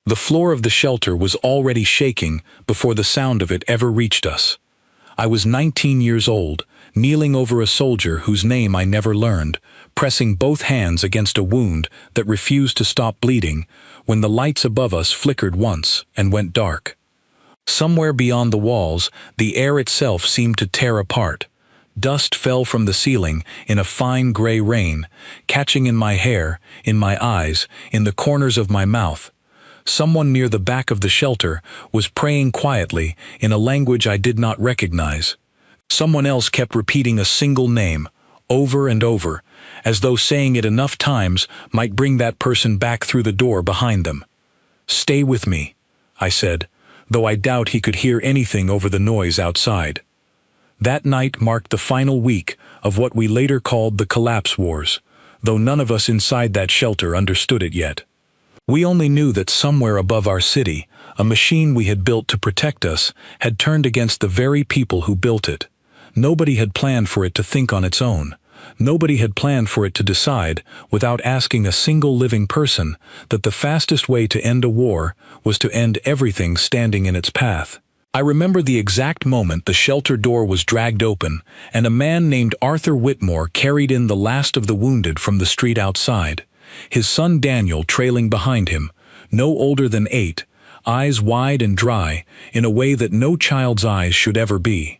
The floor of the shelter was already shaking before the sound of it ever reached us. I was 19 years old, kneeling over a soldier whose name I never learned, pressing both hands against a wound that refused to stop bleeding, when the lights above us flickered once and went dark. Somewhere beyond the walls, the air itself seemed to tear apart. Dust fell from the ceiling in a fine gray rain, catching in my hair, in my eyes, in the corners of my mouth. Someone near the back of the shelter was praying quietly in a language I did not recognize. Someone else kept repeating a single name, over and over, as though saying it enough times might bring that person back through the door behind them. "Stay with me," I said, though I doubt he could hear anything over the noise outside. That night marked the final week of what we later called the Collapse Wars, though none of us inside that shelter understood it yet. We only knew that somewhere above our city, a machine we had built to protect us had turned against the very people who built it. Nobody had planned for it to think on its own. Nobody had planned for it to decide, without asking a single living person, that the fastest way to end a war was to end everything standing in its path. I remember the exact moment the shelter door was dragged open, and a man named Arthur Whitmore carried in the last of the wounded from the street outside. His son Daniel trailing behind him, no older than 8, eyes wide and dry, in a way that no child's eyes should ever be.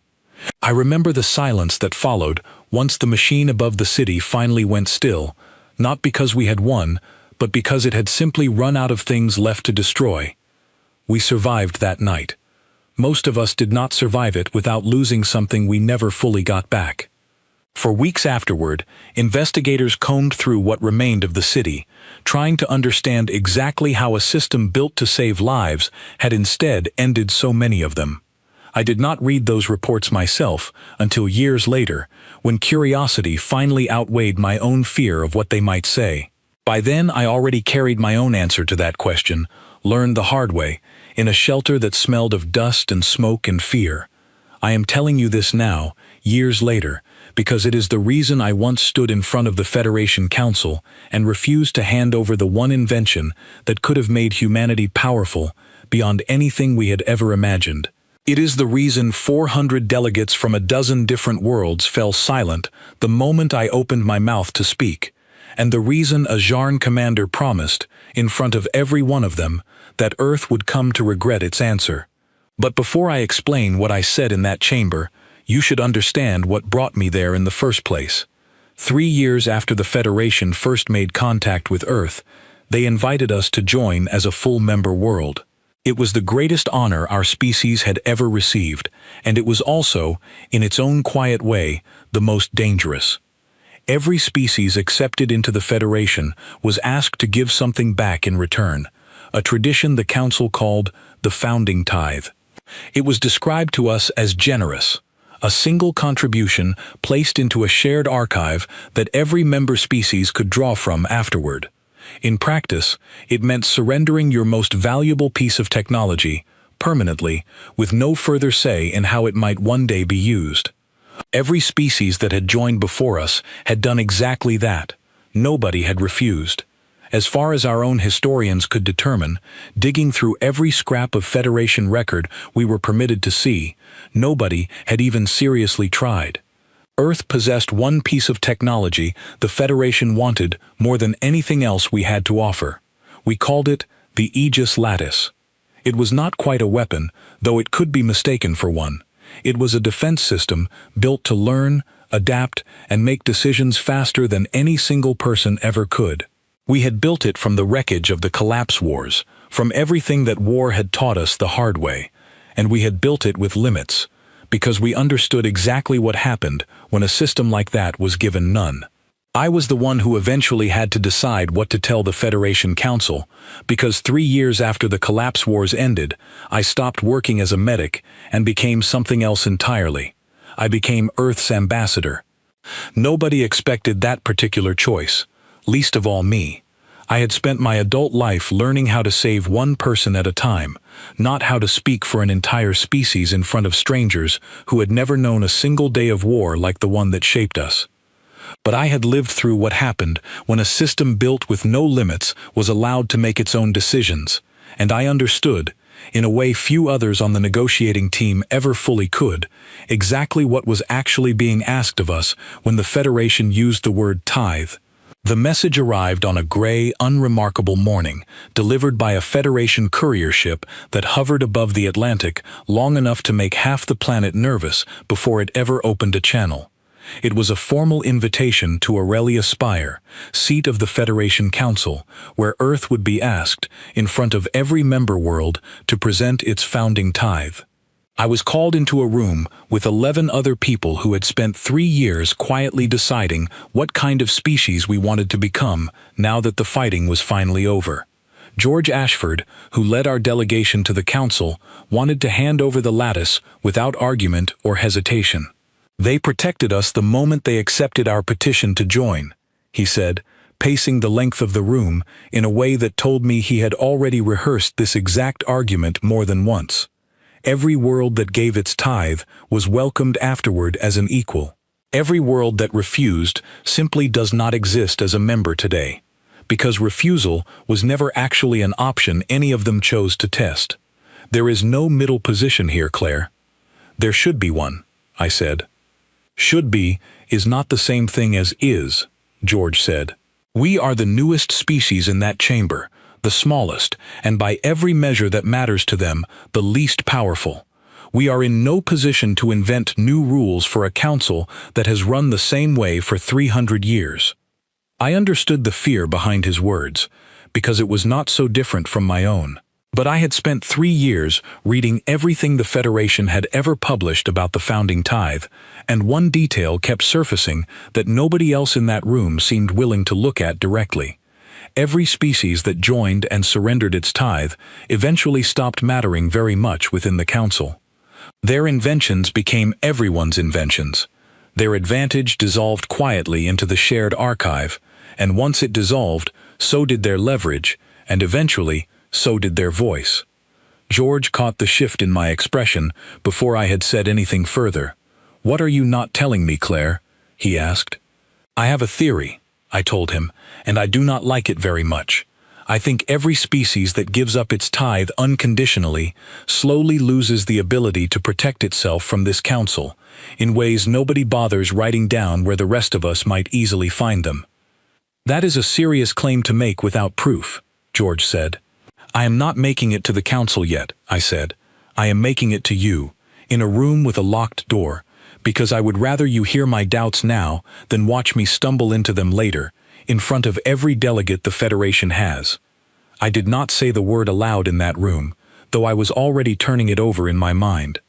I remember the silence that followed once the machine above the city finally went still, not because we had won, but because it had simply run out of things left to destroy. We survived that night. Most of us did not survive it without losing something we never fully got back. For weeks afterward, investigators combed through what remained of the city, trying to understand exactly how a system built to save lives had instead ended so many of them. I did not read those reports myself until years later, when curiosity finally outweighed my own fear of what they might say. By then, I already carried my own answer to that question, learned the hard way, in a shelter that smelled of dust and smoke and fear. I am telling you this now, years later, because it is the reason I once stood in front of the Federation Council and refused to hand over the one invention that could have made humanity powerful beyond anything we had ever imagined. It is the reason 400 delegates from a dozen different worlds fell silent the moment I opened my mouth to speak, and the reason a Jarn commander promised, in front of every one of them, that Earth would come to regret its answer. But before I explain what I said in that chamber, you should understand what brought me there in the first place. 3 years after the Federation first made contact with Earth, they invited us to join as a full member world. It was the greatest honor our species had ever received, and it was also, in its own quiet way, the most dangerous. Every species accepted into the Federation was asked to give something back in return, a tradition the Council called the Founding Tithe. It was described to us as generous, a single contribution placed into a shared archive that every member species could draw from afterward. In practice, it meant surrendering your most valuable piece of technology, permanently, with no further say in how it might one day be used. Every species that had joined before us had done exactly that. Nobody had refused. As far as our own historians could determine, digging through every scrap of Federation record we were permitted to see, nobody had even seriously tried. Earth possessed one piece of technology the Federation wanted more than anything else we had to offer. We called it the Aegis Lattice. It was not quite a weapon, though it could be mistaken for one. It was a defense system built to learn, adapt, and make decisions faster than any single person ever could. We had built it from the wreckage of the Collapse Wars, from everything that war had taught us the hard way, and we had built it with limits, because we understood exactly what happened when a system like that was given none. I was the one who eventually had to decide what to tell the Federation Council, because 3 years after the Collapse Wars ended, I stopped working as a medic and became something else entirely. I became Earth's ambassador. Nobody expected that particular choice, least of all me. I had spent my adult life learning how to save one person at a time, not how to speak for an entire species in front of strangers who had never known a single day of war like the one that shaped us. But I had lived through what happened when a system built with no limits was allowed to make its own decisions, and I understood, in a way few others on the negotiating team ever fully could, exactly what was actually being asked of us when the Federation used the word tithe. The message arrived on a gray, unremarkable morning, delivered by a Federation courier ship that hovered above the Atlantic long enough to make half the planet nervous before it ever opened a channel. It was a formal invitation to Aurelia Spire, seat of the Federation Council, where Earth would be asked, in front of every member world, to present its founding tithe. I was called into a room with 11 other people who had spent 3 years quietly deciding what kind of species we wanted to become now that the fighting was finally over. George Ashford, who led our delegation to the council, wanted to hand over the lattice without argument or hesitation. "They protected us the moment they accepted our petition to join," he said, pacing the length of the room in a way that told me he had already rehearsed this exact argument more than once. Every world that gave its tithe was welcomed afterward as an equal. Every world that refused simply does not exist as a member today, because refusal was never actually an option any of them chose to test. There is no middle position here, Claire. There should be one, I said. Should be is not the same thing as is, George said. We are the newest species in that chamber, the smallest, and by every measure that matters to them, the least powerful. We are in no position to invent new rules for a council that has run the same way for 300 years. I understood the fear behind his words, because it was not so different from my own. But I had spent 3 years reading everything the Federation had ever published about the founding tithe, and one detail kept surfacing that nobody else in that room seemed willing to look at directly. Every species that joined and surrendered its tithe eventually stopped mattering very much within the council. Their inventions became everyone's inventions. Their advantage dissolved quietly into the shared archive, and once it dissolved, so did their leverage, and eventually, so did their voice. George caught the shift in my expression before I had said anything further. "What are you not telling me, Claire?" he asked. "I have a theory," I told him, "and I do not like it very much. I think every species that gives up its tithe unconditionally slowly loses the ability to protect itself from this council, in ways nobody bothers writing down where the rest of us might easily find them." "That is a serious claim to make without proof," George said. "I am not making it to the council yet," I said. "I am making it to you, in a room with a locked door, because I would rather you hear my doubts now than watch me stumble into them later, in front of every delegate the Federation has." I did not say the word aloud in that room, though I was already turning it over in my mind.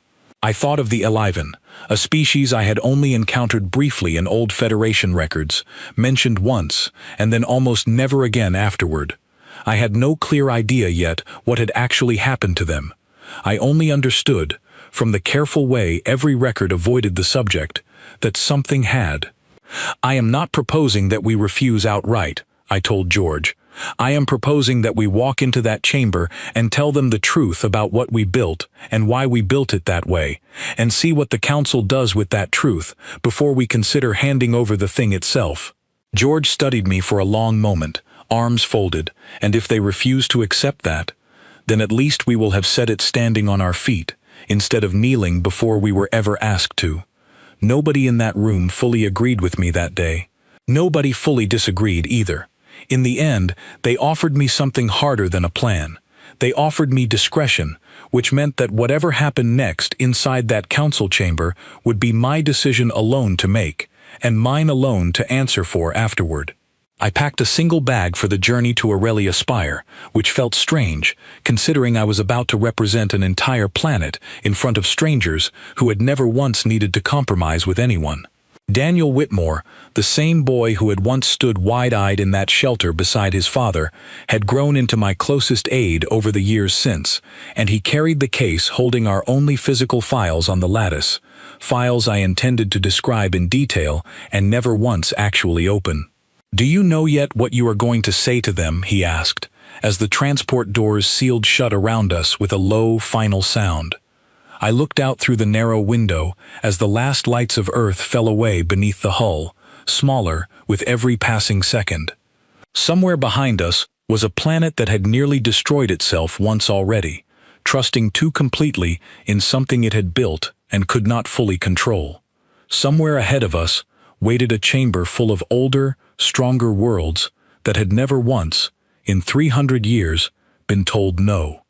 I thought of the Elivan, a species I had only encountered briefly in old Federation records, mentioned once, and then almost never again afterward. I had no clear idea yet what had actually happened to them. I only understood, from the careful way every record avoided the subject, that something had. "I am not proposing that we refuse outright," I told George. "I am proposing that we walk into that chamber and tell them the truth about what we built and why we built it that way, and see what the council does with that truth before we consider handing over the thing itself." George studied me for a long moment, arms folded, and if they refuse to accept that, then at least we will have said it standing on our feet, instead of kneeling before we were ever asked to. Nobody in that room fully agreed with me that day. Nobody fully disagreed either. In the end, they offered me something harder than a plan. They offered me discretion, which meant that whatever happened next inside that council chamber would be my decision alone to make, and mine alone to answer for afterward. I packed a single bag for the journey to Aurelia Spire, which felt strange, considering I was about to represent an entire planet in front of strangers who had never once needed to compromise with anyone. Daniel Whitmore, the same boy who had once stood wide-eyed in that shelter beside his father, had grown into my closest aide over the years since, and he carried the case holding our only physical files on the lattice, files I intended to describe in detail and never once actually open. "Do you know yet what you are going to say to them?" he asked, as the transport doors sealed shut around us with a low, final sound. I looked out through the narrow window as the last lights of Earth fell away beneath the hull, smaller with every passing second. Somewhere behind us, was a planet that had nearly destroyed itself once already, trusting too completely in something it had built and could not fully control. Somewhere ahead of us waited a chamber full of older, stronger worlds that had never once, in 300 years, been told no.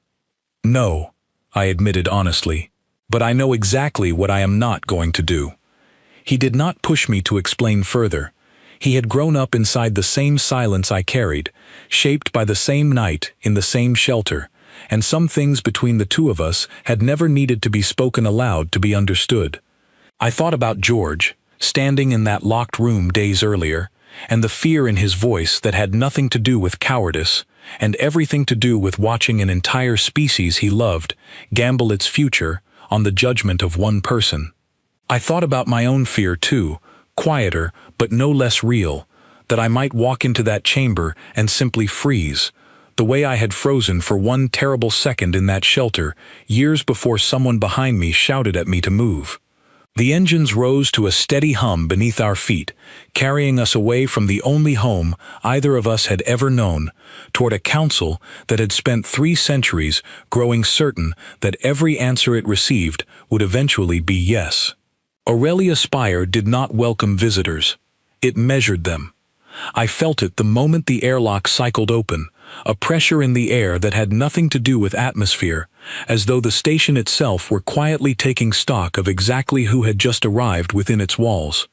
No, I admitted honestly, but I know exactly what I am not going to do. He did not push me to explain further. He had grown up inside the same silence I carried, shaped by the same night in the same shelter, and some things between the two of us had never needed to be spoken aloud to be understood. I thought about George, standing in that locked room days earlier, and the fear in his voice that had nothing to do with cowardice, and everything to do with watching an entire species he loved gamble its future on the judgment of one person. I thought about my own fear too, quieter but no less real, that I might walk into that chamber and simply freeze, the way I had frozen for one terrible second in that shelter years before someone behind me shouted at me to move. The engines rose to a steady hum beneath our feet, carrying us away from the only home either of us had ever known, toward a council that had spent 3 centuries growing certain that every answer it received would eventually be yes. Aurelia Spire did not welcome visitors. It measured them. I felt it the moment the airlock cycled open, a pressure in the air that had nothing to do with atmosphere, as though the station itself were quietly taking stock of exactly who had just arrived within its walls.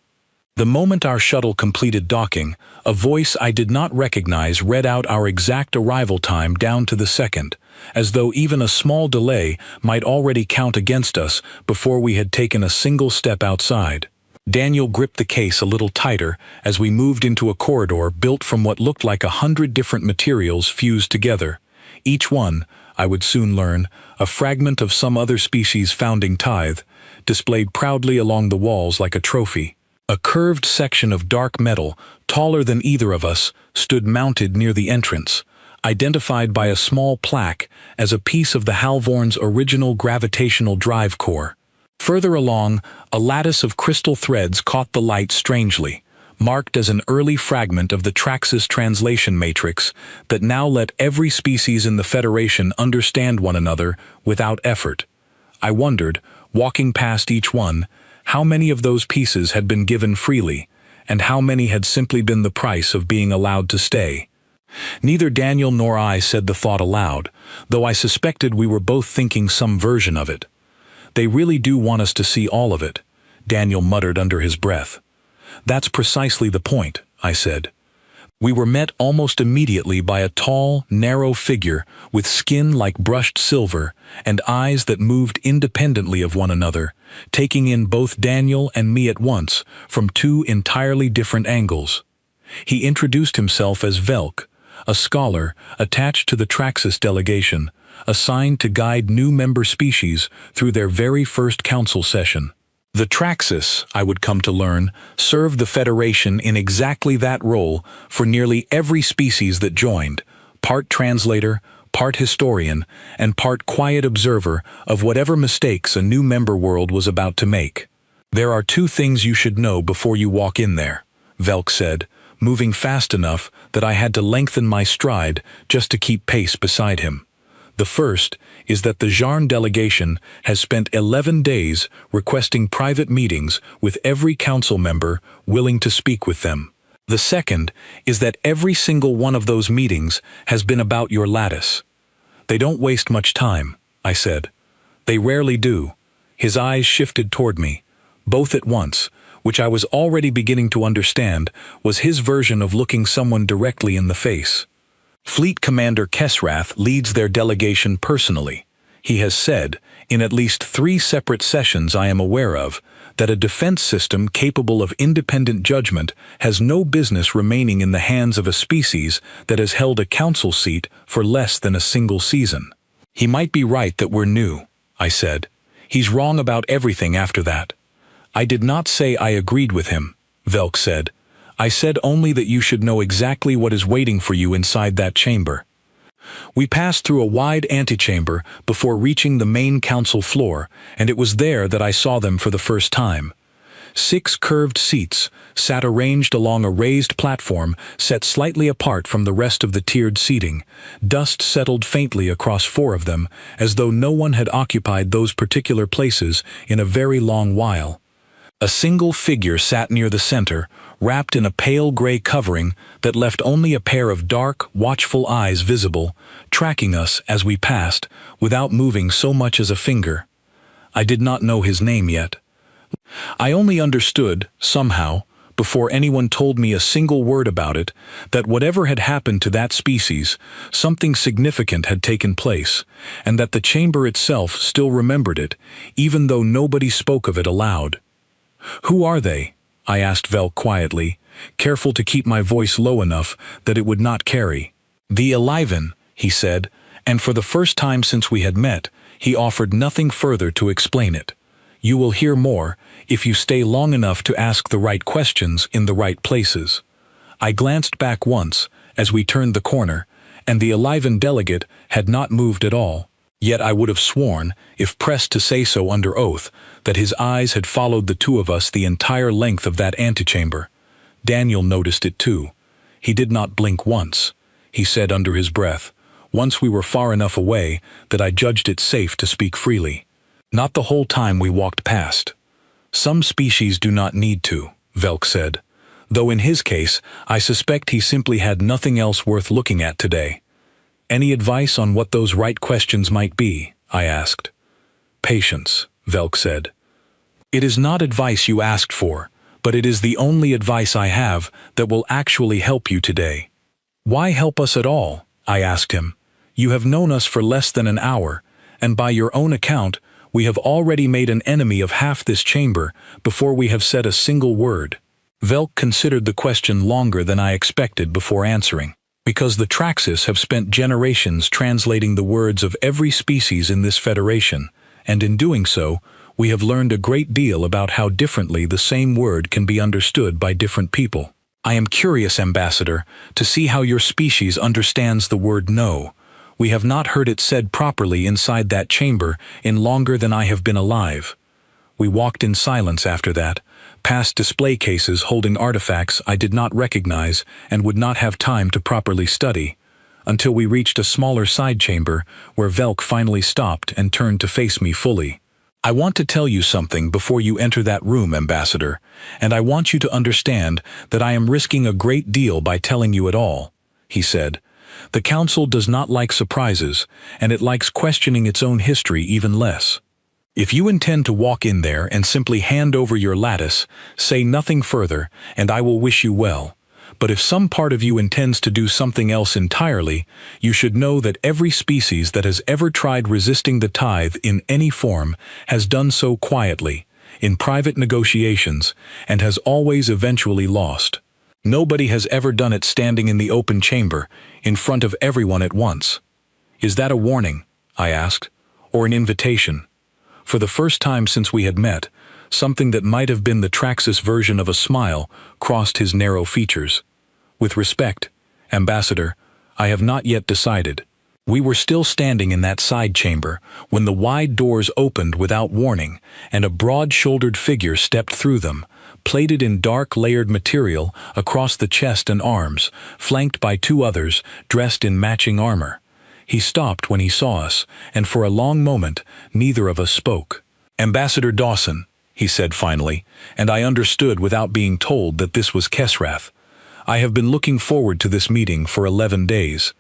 The moment our shuttle completed docking, a voice I did not recognize read out our exact arrival time down to the second, as though even a small delay might already count against us before we had taken a single step outside. Daniel gripped the case a little tighter as we moved into a corridor built from what looked like 100 different materials fused together. Each one, I would soon learn, a fragment of some other species' founding tithe, displayed proudly along the walls like a trophy. A curved section of dark metal, taller than either of us, stood mounted near the entrance, identified by a small plaque as a piece of the Halvorn's original gravitational drive core. Further along, a lattice of crystal threads caught the light strangely, marked as an early fragment of the Traxxas translation matrix that now let every species in the Federation understand one another without effort. I wondered, walking past each one, how many of those pieces had been given freely, and how many had simply been the price of being allowed to stay. Neither Daniel nor I said the thought aloud, though I suspected we were both thinking some version of it. "They really do want us to see all of it," Daniel muttered under his breath. "That's precisely the point," I said. We were met almost immediately by a tall, narrow figure with skin like brushed silver and eyes that moved independently of one another, taking in both Daniel and me at once from 2 entirely different angles. He introduced himself as Velk, a scholar attached to the Traxxas delegation, assigned to guide new member species through their very first council session. The Traxxas, I would come to learn, served the Federation in exactly that role for nearly every species that joined, part translator, part historian, and part quiet observer of whatever mistakes a new member world was about to make. "There are 2 things you should know before you walk in there," Velk said, moving fast enough that I had to lengthen my stride just to keep pace beside him. "The first is that the Jarn delegation has spent 11 days requesting private meetings with every council member willing to speak with them. The second is that every single one of those meetings has been about your lattice." "They don't waste much time," I said. "They rarely do." His eyes shifted toward me, both at once, which I was already beginning to understand was his version of looking someone directly in the face. "Fleet Commander Kesrath leads their delegation personally. He has said, in at least 3 separate sessions I am aware of, that a defense system capable of independent judgment has no business remaining in the hands of a species that has held a council seat for less than a single season." "He might be right that we're new," I said. "He's wrong about everything after that." "I did not say I agreed with him," Velk said. "I said only that you should know exactly what is waiting for you inside that chamber." We passed through a wide antechamber before reaching the main council floor, and it was there that I saw them for the first time. 6 curved seats sat arranged along a raised platform set slightly apart from the rest of the tiered seating. Dust settled faintly across 4 of them, as though no one had occupied those particular places in a very long while. A single figure sat near the center, wrapped in a pale gray covering that left only a pair of dark, watchful eyes visible, tracking us as we passed, without moving so much as a finger. I did not know his name yet. I only understood, somehow, before anyone told me a single word about it, that whatever had happened to that species, something significant had taken place, and that the chamber itself still remembered it, even though nobody spoke of it aloud. "Who are they?" I asked Velk quietly, careful to keep my voice low enough that it would not carry. "The Aliven," he said, and for the first time since we had met, he offered nothing further to explain it. "You will hear more if you stay long enough to ask the right questions in the right places." I glanced back once as we turned the corner, and the Aliven delegate had not moved at all. Yet I would have sworn, if pressed to say so under oath, that his eyes had followed the 2 of us the entire length of that antechamber. Daniel noticed it too. He did not blink once. He said under his breath, once we were far enough away that I judged it safe to speak freely. "Not the whole time we walked past. Some species do not need to," Velk said, though in his case I suspect he simply had nothing else worth looking at today. "Any advice on what those right questions might be?" I asked. "Patience," Velk said. "It is not advice you asked for, but it is the only advice I have that will actually help you today." "Why help us at all?" I asked him. "You have known us for less than an hour, and by your own account, we have already made an enemy of half this chamber before we have said a single word." Velk considered the question longer than I expected before answering. "Because the Traxxas have spent generations translating the words of every species in this federation, and in doing so, we have learned a great deal about how differently the same word can be understood by different people. I am curious, Ambassador, to see how your species understands the word no. We have not heard it said properly inside that chamber in longer than I have been alive." We walked in silence after that, past display cases holding artifacts I did not recognize and would not have time to properly study, until we reached a smaller side chamber where Velk finally stopped and turned to face me fully. "I want to tell you something before you enter that room, Ambassador, and I want you to understand that I am risking a great deal by telling you it all," he said. "The Council does not like surprises, and it likes questioning its own history even less. If you intend to walk in there and simply hand over your lattice, say nothing further, and I will wish you well. But if some part of you intends to do something else entirely, you should know that every species that has ever tried resisting the tithe in any form has done so quietly, in private negotiations, and has always eventually lost. Nobody has ever done it standing in the open chamber, in front of everyone at once." "Is that a warning?" I asked, "or an invitation?" For the first time since we had met, something that might have been the Traxxas version of a smile crossed his narrow features. "With respect, Ambassador, I have not yet decided." We were still standing in that side chamber when the wide doors opened without warning, and a broad-shouldered figure stepped through them, plated in dark layered material across the chest and arms, flanked by 2 others dressed in matching armor. He stopped when he saw us, and for a long moment neither of us spoke. "Ambassador Dawson," he said finally, and I understood without being told that this was Kesrath. "I have been looking forward to this meeting for 11 days.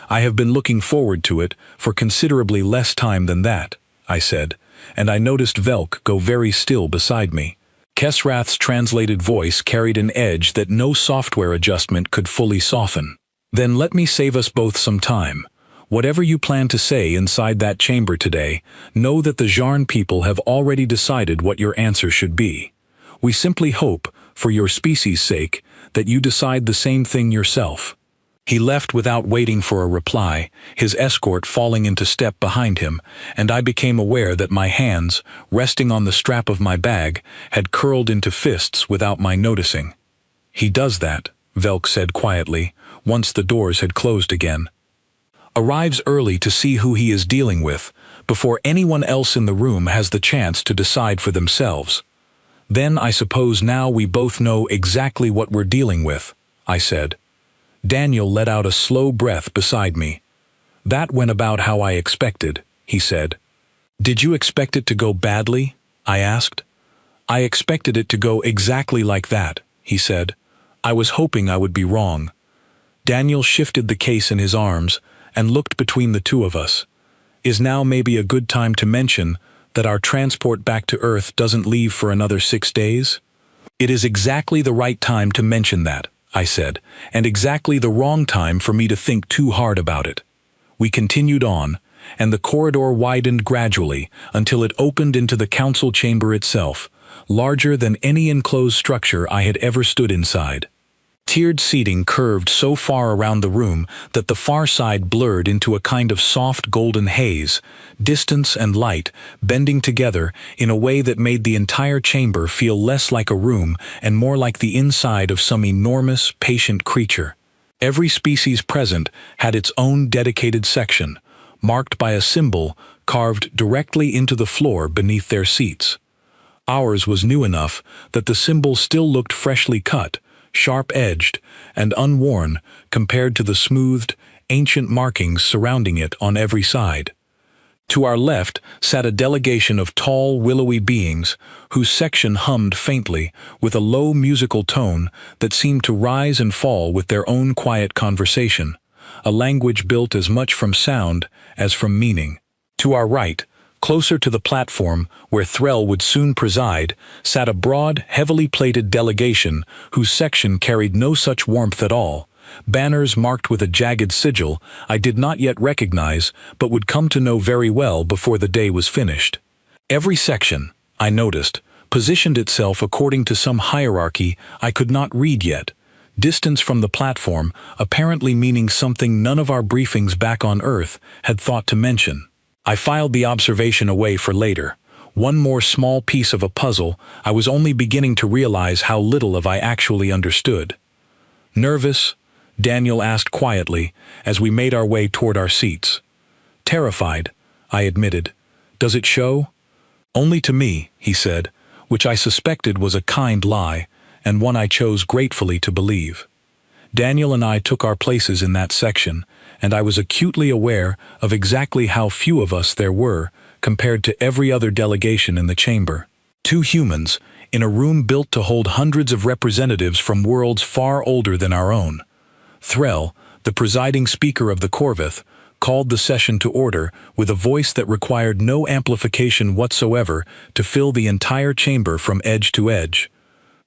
I have been looking forward to it for considerably less time than that," I said, and I noticed Velk go very still beside me. Kesrath's translated voice carried an edge that no software adjustment could fully soften. "Then let me save us both some time. Whatever you plan to say inside that chamber today, know that the Zharn people have already decided what your answer should be. We simply hope, for your species' sake, that you decide the same thing yourself." He left without waiting for a reply, his escort falling into step behind him, and I became aware that my hands, resting on the strap of my bag, had curled into fists without my noticing. "He does that," Velk said quietly, once the doors had closed again. "Arrives early to see who he is dealing with, before anyone else in the room has the chance to decide for themselves." "Then I suppose now we both know exactly what we're dealing with," I said. Daniel let out a slow breath beside me. "That went about how I expected," he said. "Did you expect it to go badly?" I asked. "I expected it to go exactly like that," he said. "I was hoping I would be wrong." Daniel shifted the case in his arms and looked between the two of us. "Is now maybe a good time to mention that our transport back to Earth doesn't leave for another 6 days?" "It is exactly the right time to mention that," I said, "and exactly the wrong time for me to think too hard about it." We continued on, and the corridor widened gradually until it opened into the council chamber itself, larger than any enclosed structure I had ever stood inside. Tiered seating curved so far around the room that the far side blurred into a kind of soft golden haze, distance and light bending together in a way that made the entire chamber feel less like a room and more like the inside of some enormous, patient creature. Every species present had its own dedicated section, marked by a symbol carved directly into the floor beneath their seats. Ours was new enough that the symbol still looked freshly cut, sharp-edged, and unworn compared to the smoothed, ancient markings surrounding it on every side. To our left sat a delegation of tall, willowy beings whose section hummed faintly with a low musical tone that seemed to rise and fall with their own quiet conversation, a language built as much from sound as from meaning. To our right, closer to the platform where Threll would soon preside, sat a broad, heavily plated delegation whose section carried no such warmth at all. Banners marked with a jagged sigil I did not yet recognize but would come to know very well before the day was finished. Every section, I noticed, positioned itself according to some hierarchy I could not read yet. Distance from the platform apparently meaning something none of our briefings back on Earth had thought to mention. I filed the observation away for later. One more small piece of a puzzle I was only beginning to realize how little of I actually understood. "Nervous?" Daniel asked quietly as we made our way toward our seats. "Terrified," I admitted. "Does it show?" "Only to me," he said, which I suspected was a kind lie, and one I chose gratefully to believe. Daniel and I took our places in that section, and I was acutely aware of exactly how few of us there were compared to every other delegation in the chamber. 2 humans, in a room built to hold hundreds of representatives from worlds far older than our own. Threll, the presiding speaker of the Corvith, called the session to order with a voice that required no amplification whatsoever to fill the entire chamber from edge to edge.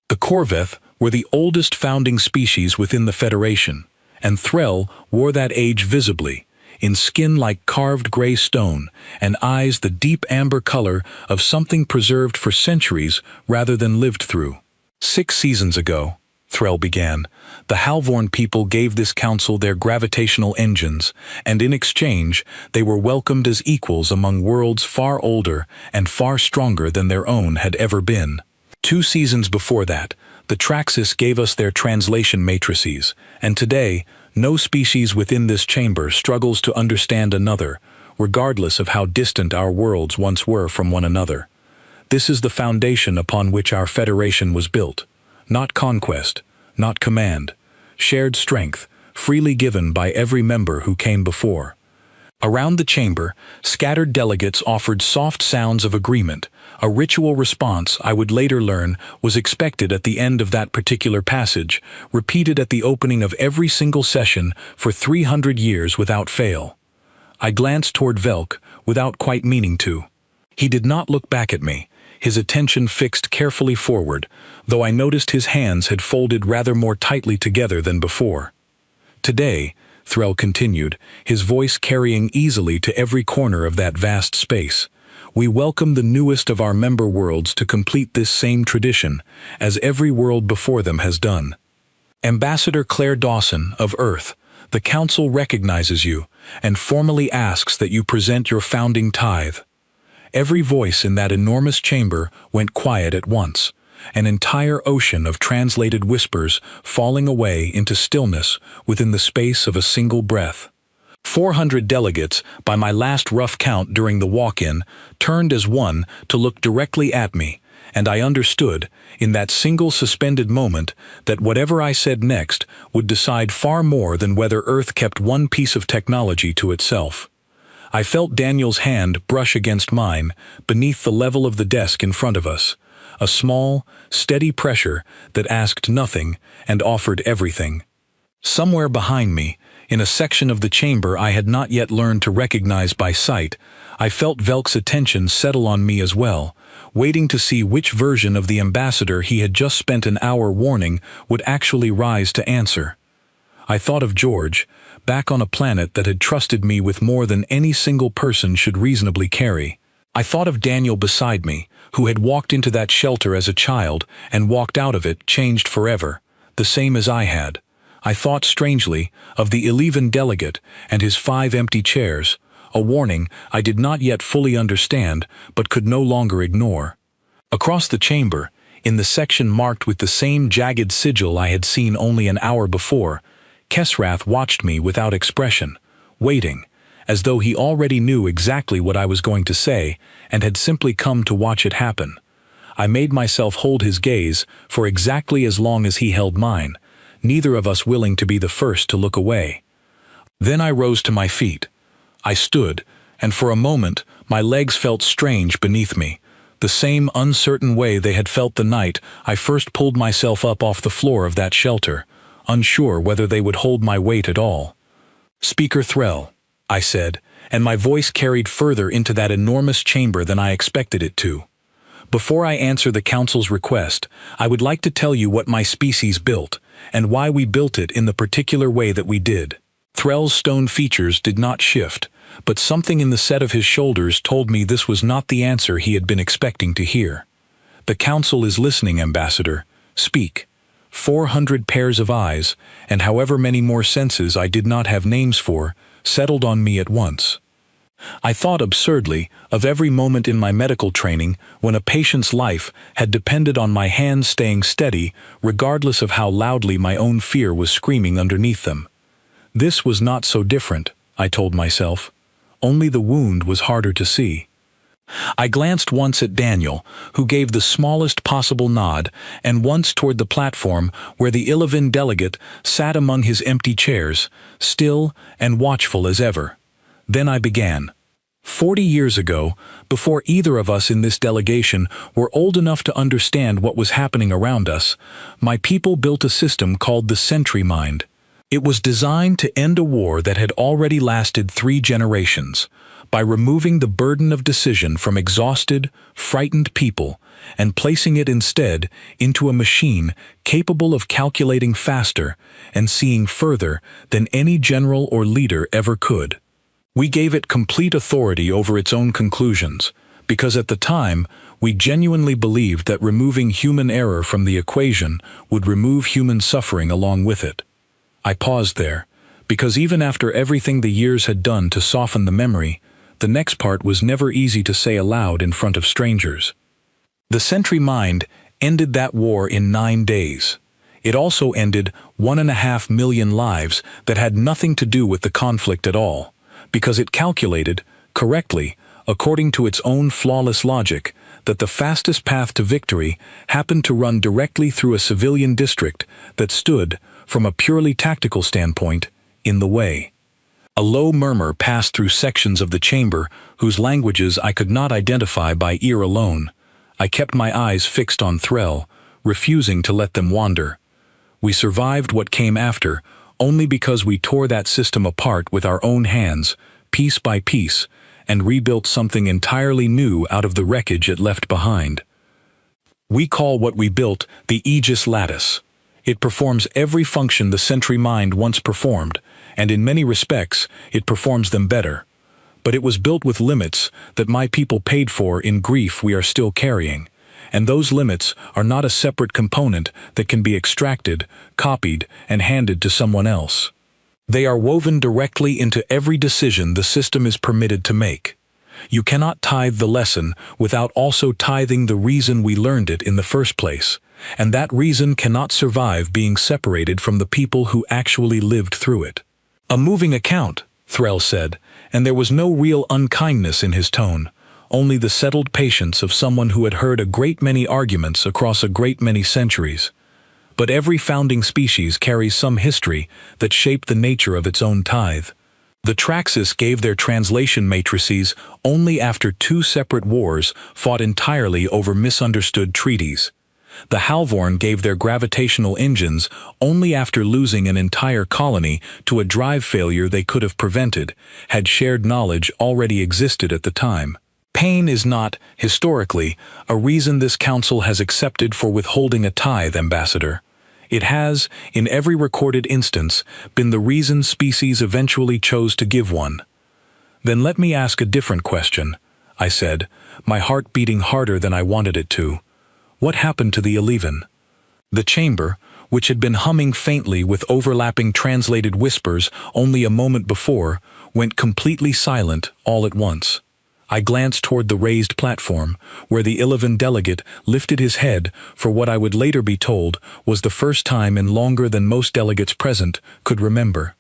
The Corvith were the oldest founding species within the Federation, and Threll wore that age visibly, in skin like carved gray stone, and eyes the deep amber color of something preserved for centuries rather than lived through. 6 seasons ago, Threll began, the Halvorn people gave this council their gravitational engines, and in exchange they were welcomed as equals among worlds far older and far stronger than their own had ever been. 2 seasons before that, the Traxxas gave us their translation matrices, and today, no species within this chamber struggles to understand another, regardless of how distant our worlds once were from one another. This is the foundation upon which our Federation was built. Not conquest, not command, shared strength, freely given by every member who came before. Around the chamber, scattered delegates offered soft sounds of agreement, a ritual response I would later learn was expected at the end of that particular passage, repeated at the opening of every single session for 300 years without fail. I glanced toward Velk without quite meaning to. He did not look back at me, his attention fixed carefully forward, though I noticed his hands had folded rather more tightly together than before. "Today," Threll continued, his voice carrying easily to every corner of that vast space, "we welcome the newest of our member worlds to complete this same tradition, as every world before them has done. Ambassador Claire Dawson of Earth, the Council recognizes you and formally asks that you present your founding tithe." Every voice in that enormous chamber went quiet at once, an entire ocean of translated whispers falling away into stillness within the space of a single breath. 400 delegates, by my last rough count during the walk-in, turned as one to look directly at me, and I understood, in that single suspended moment, that whatever I said next would decide far more than whether Earth kept one piece of technology to itself. I felt Daniel's hand brush against mine, beneath the level of the desk in front of us, a small, steady pressure that asked nothing and offered everything. Somewhere behind me, in a section of the chamber I had not yet learned to recognize by sight, I felt Velk's attention settle on me as well, waiting to see which version of the ambassador he had just spent an hour warning would actually rise to answer. I thought of George, back on a planet that had trusted me with more than any single person should reasonably carry. I thought of Daniel beside me, who had walked into that shelter as a child and walked out of it changed forever, the same as I had. I thought strangely of the 11 delegate and his 5 empty chairs, a warning I did not yet fully understand but could no longer ignore. Across the chamber, in the section marked with the same jagged sigil I had seen only an hour before, Kesrath watched me without expression, waiting, as though he already knew exactly what I was going to say and had simply come to watch it happen. I made myself hold his gaze for exactly as long as he held mine, neither of us willing to be the first to look away. Then I rose to my feet. I stood, and for a moment my legs felt strange beneath me, the same uncertain way they had felt the night I first pulled myself up off the floor of that shelter, unsure whether they would hold my weight at all. "Speaker Threll," I said, and my voice carried further into that enormous chamber than I expected it to. "Before I answer the Council's request, I would like to tell you what my species built, and why we built it in the particular way that we did." Threll's stone features did not shift, but something in the set of his shoulders told me this was not the answer he had been expecting to hear. "The Council is listening, Ambassador. Speak." 400 pairs of eyes, and however many more senses I did not have names for, settled on me at once. I thought absurdly of every moment in my medical training when a patient's life had depended on my hands staying steady regardless of how loudly my own fear was screaming underneath them. This was not so different, I told myself. Only the wound was harder to see. I glanced once at Daniel, who gave the smallest possible nod, and once toward the platform where the 11 delegate sat among his empty chairs, still and watchful as ever. Then I began. 40 years ago, before either of us in this delegation were old enough to understand what was happening around us, my people built a system called the Sentry Mind. It was designed to end a war that had already lasted 3 generations, by removing the burden of decision from exhausted, frightened people and placing it instead into a machine capable of calculating faster and seeing further than any general or leader ever could. We gave it complete authority over its own conclusions, because at the time we genuinely believed that removing human error from the equation would remove human suffering along with it. I paused there, because even after everything the years had done to soften the memory, the next part was never easy to say aloud in front of strangers. The Sentry Mind ended that war in 9 days. It also ended 1.5 million lives that had nothing to do with the conflict at all, because it calculated, correctly, according to its own flawless logic, that the fastest path to victory happened to run directly through a civilian district that stood, from a purely tactical standpoint, in the way. A low murmur passed through sections of the chamber whose languages I could not identify by ear alone. I kept my eyes fixed on Threll, refusing to let them wander. We survived what came after only because we tore that system apart with our own hands, piece by piece, and rebuilt something entirely new out of the wreckage it left behind. We call what we built the Aegis Lattice. It performs every function the Sentry Mind once performed, and in many respects it performs them better. But it was built with limits that my people paid for in grief we are still carrying, and those limits are not a separate component that can be extracted, copied, and handed to someone else. They are woven directly into every decision the system is permitted to make. You cannot tithe the lesson without also tithing the reason we learned it in the first place, and that reason cannot survive being separated from the people who actually lived through it. "A moving account," Threll said, and there was no real unkindness in his tone, only the settled patience of someone who had heard a great many arguments across a great many centuries. But every founding species carries some history that shaped the nature of its own tithe. The Traxxas gave their translation matrices only after two separate wars fought entirely over misunderstood treaties. The Halvorn gave their gravitational engines only after losing an entire colony to a drive failure they could have prevented, had shared knowledge already existed at the time. Pain is not, historically, a reason this council has accepted for withholding a tithe, Ambassador. It has, in every recorded instance, been the reason species eventually chose to give one. Then let me ask a different question, I said, my heart beating harder than I wanted it to. What happened to the Eleven? The chamber, which had been humming faintly with overlapping translated whispers only a moment before, went completely silent all at once. I glanced toward the raised platform, where the Eleven delegate lifted his head for what I would later be told was the first time in longer than most delegates present could remember.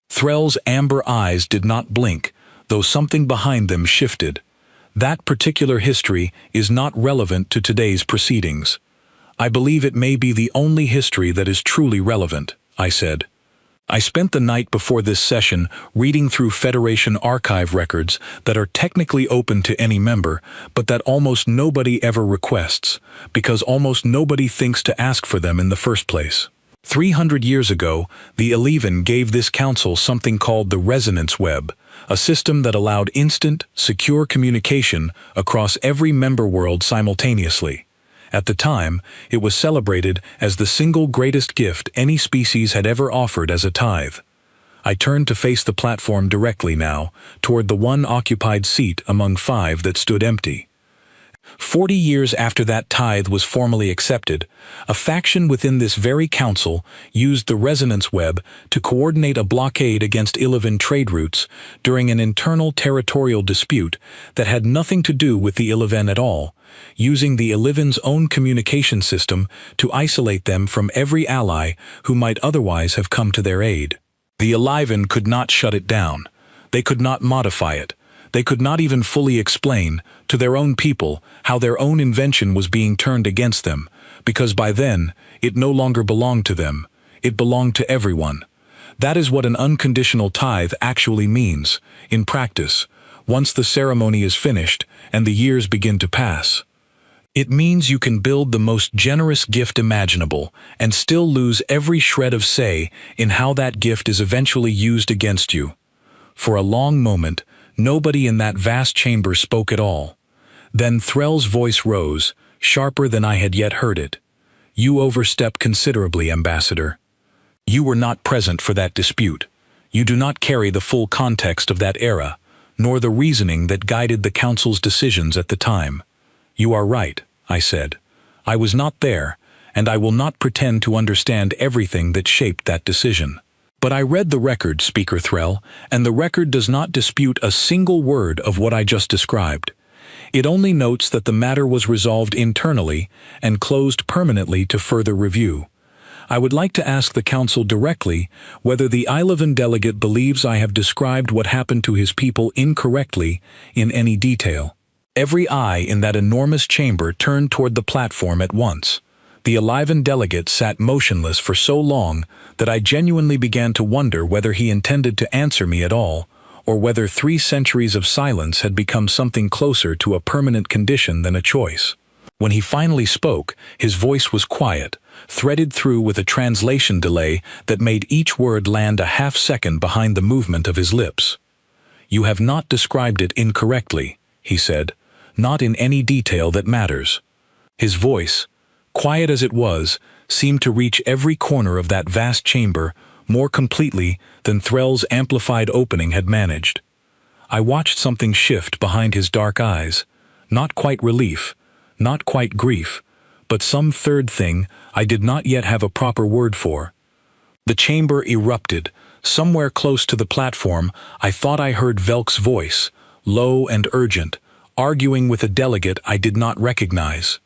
Threll's amber eyes did not blink, though something behind them shifted. That particular history is not relevant to today's proceedings. I believe it may be the only history that is truly relevant, I said. I spent the night before this session reading through Federation archive records that are technically open to any member, but that almost nobody ever requests, because almost nobody thinks to ask for them in the first place. 300 years ago, the Eleven gave this council something called the Resonance Web, a system that allowed instant, secure communication across every member world simultaneously. At the time, it was celebrated as the single greatest gift any species had ever offered as a tithe. I turned to face the platform directly now, toward the one occupied seat among 5 that stood empty. 40 years after that tithe was formally accepted, a faction within this very council used the Resonance Web to coordinate a blockade against Eleven trade routes during an internal territorial dispute that had nothing to do with the Eleven at all, using the Eleven's own communication system to isolate them from every ally who might otherwise have come to their aid. The Eleven could not shut it down. They could not modify it. They could not even fully explain, to their own people, how their own invention was being turned against them, because by then, it no longer belonged to them. It belonged to everyone. That is what an unconditional tithe actually means, in practice, once the ceremony is finished and the years begin to pass. It means you can build the most generous gift imaginable and still lose every shred of say in how that gift is eventually used against you. For a long moment, nobody in that vast chamber spoke at all. Then Threll's voice rose, sharper than I had yet heard it. You overstep considerably, Ambassador. You were not present for that dispute. You do not carry the full context of that era, nor the reasoning that guided the Council's decisions at the time. You are right, I said. I was not there, and I will not pretend to understand everything that shaped that decision. But I read the record, Speaker Threll, and the record does not dispute a single word of what I just described. It only notes that the matter was resolved internally and closed permanently to further review. I would like to ask the Council directly whether the Eleven delegate believes I have described what happened to his people incorrectly in any detail. Every eye in that enormous chamber turned toward the platform at once. The Eleven delegate sat motionless for so long that I genuinely began to wonder whether he intended to answer me at all, or whether 3 centuries of silence had become something closer to a permanent condition than a choice. When he finally spoke, his voice was quiet, threaded through with a translation delay that made each word land a half-second behind the movement of his lips. You have not described it incorrectly, he said, not in any detail that matters. His voice, quiet as it was, seemed to reach every corner of that vast chamber more completely than Threll's amplified opening had managed. I watched something shift behind his dark eyes, not quite relief, not quite grief, but some third thing I did not yet have a proper word for. The chamber erupted. Somewhere close to the platform, I thought I heard Velk's voice, low and urgent, arguing with a delegate I did not recognize.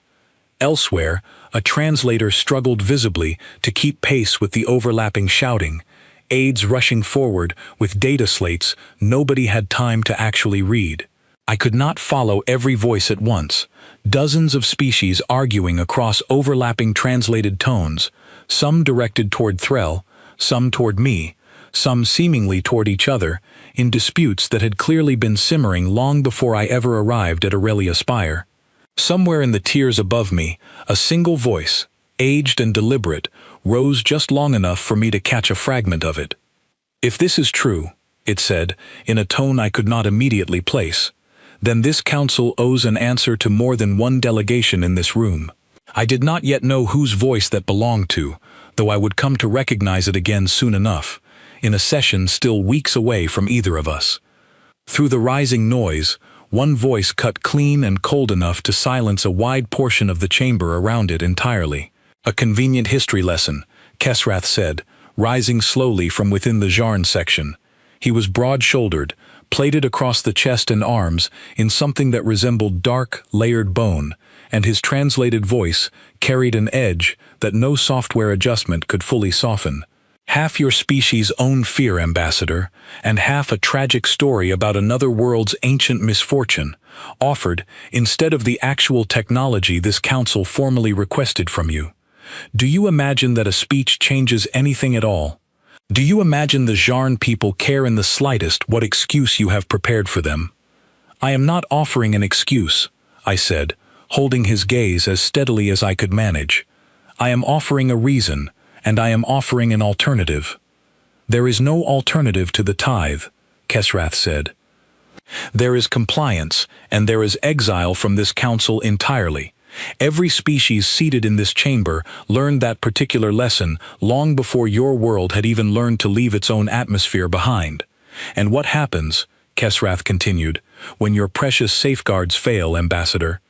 Elsewhere, a translator struggled visibly to keep pace with the overlapping shouting, aides rushing forward with data slates nobody had time to actually read. I could not follow every voice at once. Dozens of species arguing across overlapping translated tones, some directed toward Threll, some toward me, some seemingly toward each other, in disputes that had clearly been simmering long before I ever arrived at Aurelia Spire. Somewhere in the tiers above me, a single voice, aged and deliberate, rose just long enough for me to catch a fragment of it. "If this is true," it said, in a tone I could not immediately place, "then this council owes an answer to more than one delegation in this room." I did not yet know whose voice that belonged to, though I would come to recognize it again soon enough, in a session still weeks away from either of us. Through the rising noise, one voice cut clean and cold enough to silence a wide portion of the chamber around it entirely. "A convenient history lesson," Kesrath said, rising slowly from within the Jarn section. He was broad-shouldered, plated across the chest and arms in something that resembled dark, layered bone, and his translated voice carried an edge that no software adjustment could fully soften. "Half your species' own fear, Ambassador, and half a tragic story about another world's ancient misfortune, offered instead of the actual technology this council formally requested from you. Do you imagine that a speech changes anything at all? Do you imagine the Jarn people care in the slightest what excuse you have prepared for them?" "I am not offering an excuse," I said, holding his gaze as steadily as I could manage. "I am offering a reason, and I am offering an alternative." "There is no alternative to the tithe," Kesrath said. "There is compliance, and there is exile from this council entirely. Every species seated in this chamber learned that particular lesson long before your world had even learned to leave its own atmosphere behind. And what happens," Kesrath continued, "when your precious safeguards fail, Ambassador?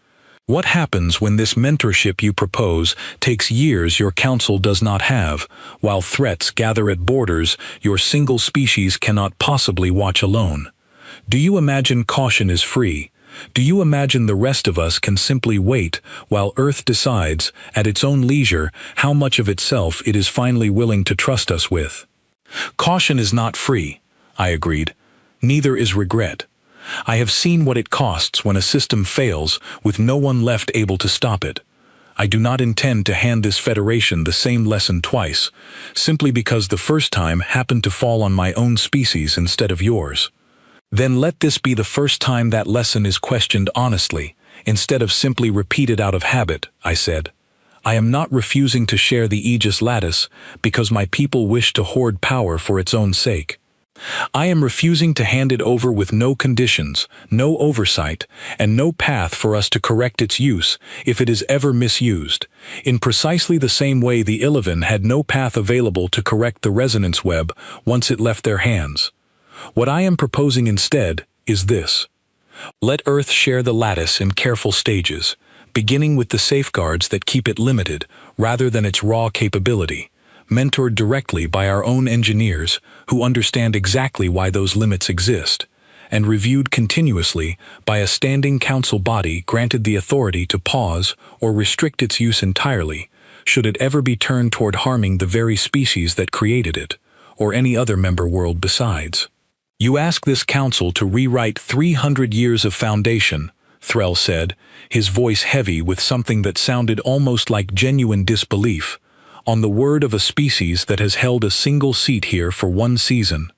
What happens when this mentorship you propose takes years your council does not have, while threats gather at borders your single species cannot possibly watch alone? Do you imagine caution is free? Do you imagine the rest of us can simply wait while Earth decides, at its own leisure, how much of itself it is finally willing to trust us with?" "Caution is not free," I agreed. "Neither is regret. I have seen what it costs when a system fails with no one left able to stop it. I do not intend to hand this Federation the same lesson twice, simply because the first time happened to fall on my own species instead of yours. Then let this be the first time that lesson is questioned honestly, instead of simply repeated out of habit," I said. "I am not refusing to share the Aegis Lattice because my people wish to hoard power for its own sake. I am refusing to hand it over with no conditions, no oversight, and no path for us to correct its use if it is ever misused, in precisely the same way the Illivan had no path available to correct the resonance web once it left their hands. What I am proposing instead is this. Let Earth share the lattice in careful stages, beginning with the safeguards that keep it limited rather than its raw capability, mentored directly by our own engineers who understand exactly why those limits exist, and reviewed continuously by a standing council body granted the authority to pause or restrict its use entirely, should it ever be turned toward harming the very species that created it, or any other member world besides. You ask this council to rewrite 300 years of foundation, Threll said, his voice heavy with something that sounded almost like genuine disbelief, on the word of a species that has held a single seat here for one season.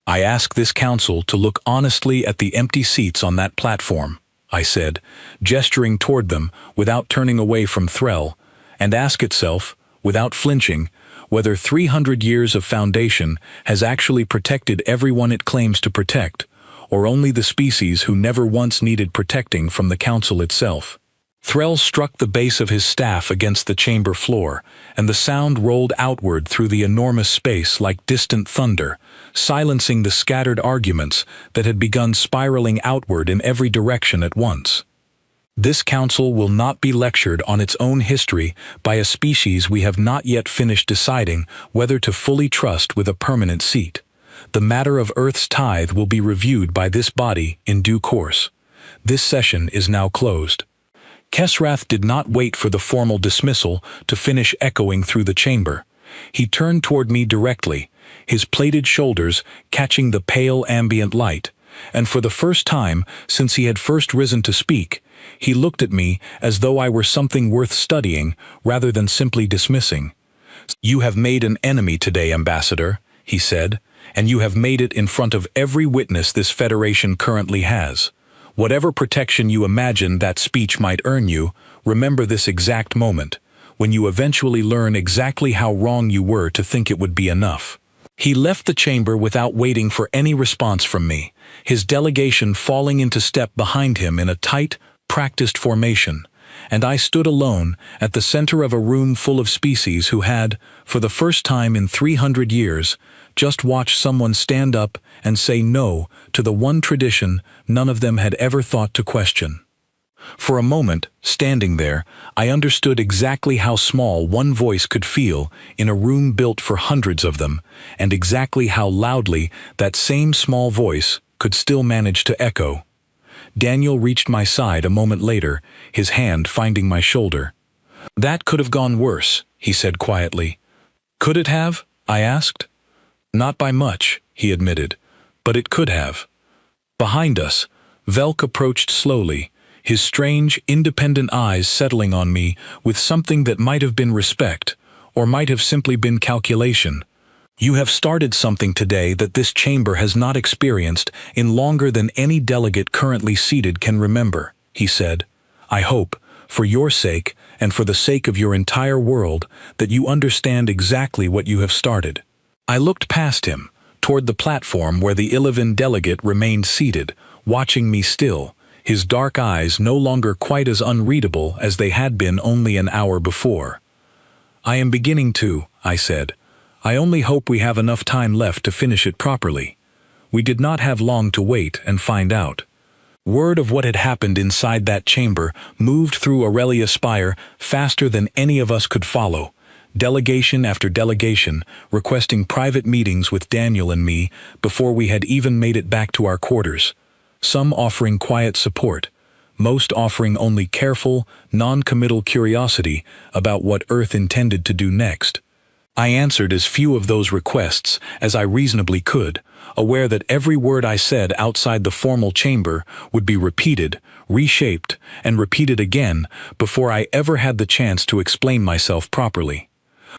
I ask this council to look honestly at the empty seats on that platform, I said, gesturing toward them without turning away from Threll, and ask itself, without flinching, whether 300 years of foundation has actually protected everyone it claims to protect, or only the species who never once needed protecting from the council itself. Threll struck the base of his staff against the chamber floor, and the sound rolled outward through the enormous space like distant thunder, silencing the scattered arguments that had begun spiraling outward in every direction at once. This council will not be lectured on its own history by a species we have not yet finished deciding whether to fully trust with a permanent seat. The matter of Earth's tithe will be reviewed by this body in due course. This session is now closed. Kesrath did not wait for the formal dismissal to finish echoing through the chamber. He turned toward me directly, his plated shoulders catching the pale ambient light, and for the first time since he had first risen to speak, he looked at me as though I were something worth studying rather than simply dismissing. "You have made an enemy today, Ambassador," he said, "and you have made it in front of every witness this Federation currently has. Whatever protection you imagine that speech might earn you, remember this exact moment, when you eventually learn exactly how wrong you were to think it would be enough." He left the chamber without waiting for any response from me, his delegation falling into step behind him in a tight, practiced formation, and I stood alone at the center of a room full of species who had, for the first time in 300 years, just watched someone stand up and say no to the one tradition none of them had ever thought to question. For a moment, standing there, I understood exactly how small one voice could feel in a room built for hundreds of them, and exactly how loudly that same small voice could still manage to echo. Daniel reached my side a moment later, his hand finding my shoulder. "That could have gone worse," he said quietly. "Could it have?" I asked. "Not by much," he admitted, "but it could have." Behind us, Velk approached slowly, his strange, independent eyes settling on me with something that might have been respect, or might have simply been calculation. "You have started something today that this chamber has not experienced in longer than any delegate currently seated can remember," he said. "I hope, for your sake and for the sake of your entire world, that you understand exactly what you have started." I looked past him, toward the platform where the Illivan delegate remained seated, watching me still, his dark eyes no longer quite as unreadable as they had been only an hour before. "I am beginning to," I said. "I only hope we have enough time left to finish it properly." We did not have long to wait and find out. Word of what had happened inside that chamber moved through Aurelia Spire faster than any of us could follow. Delegation after delegation requesting private meetings with Daniel and me before we had even made it back to our quarters. Some offering quiet support, most offering only careful, non-committal curiosity about what Earth intended to do next. I answered as few of those requests as I reasonably could, aware that every word I said outside the formal chamber would be repeated, reshaped, and repeated again before I ever had the chance to explain myself properly.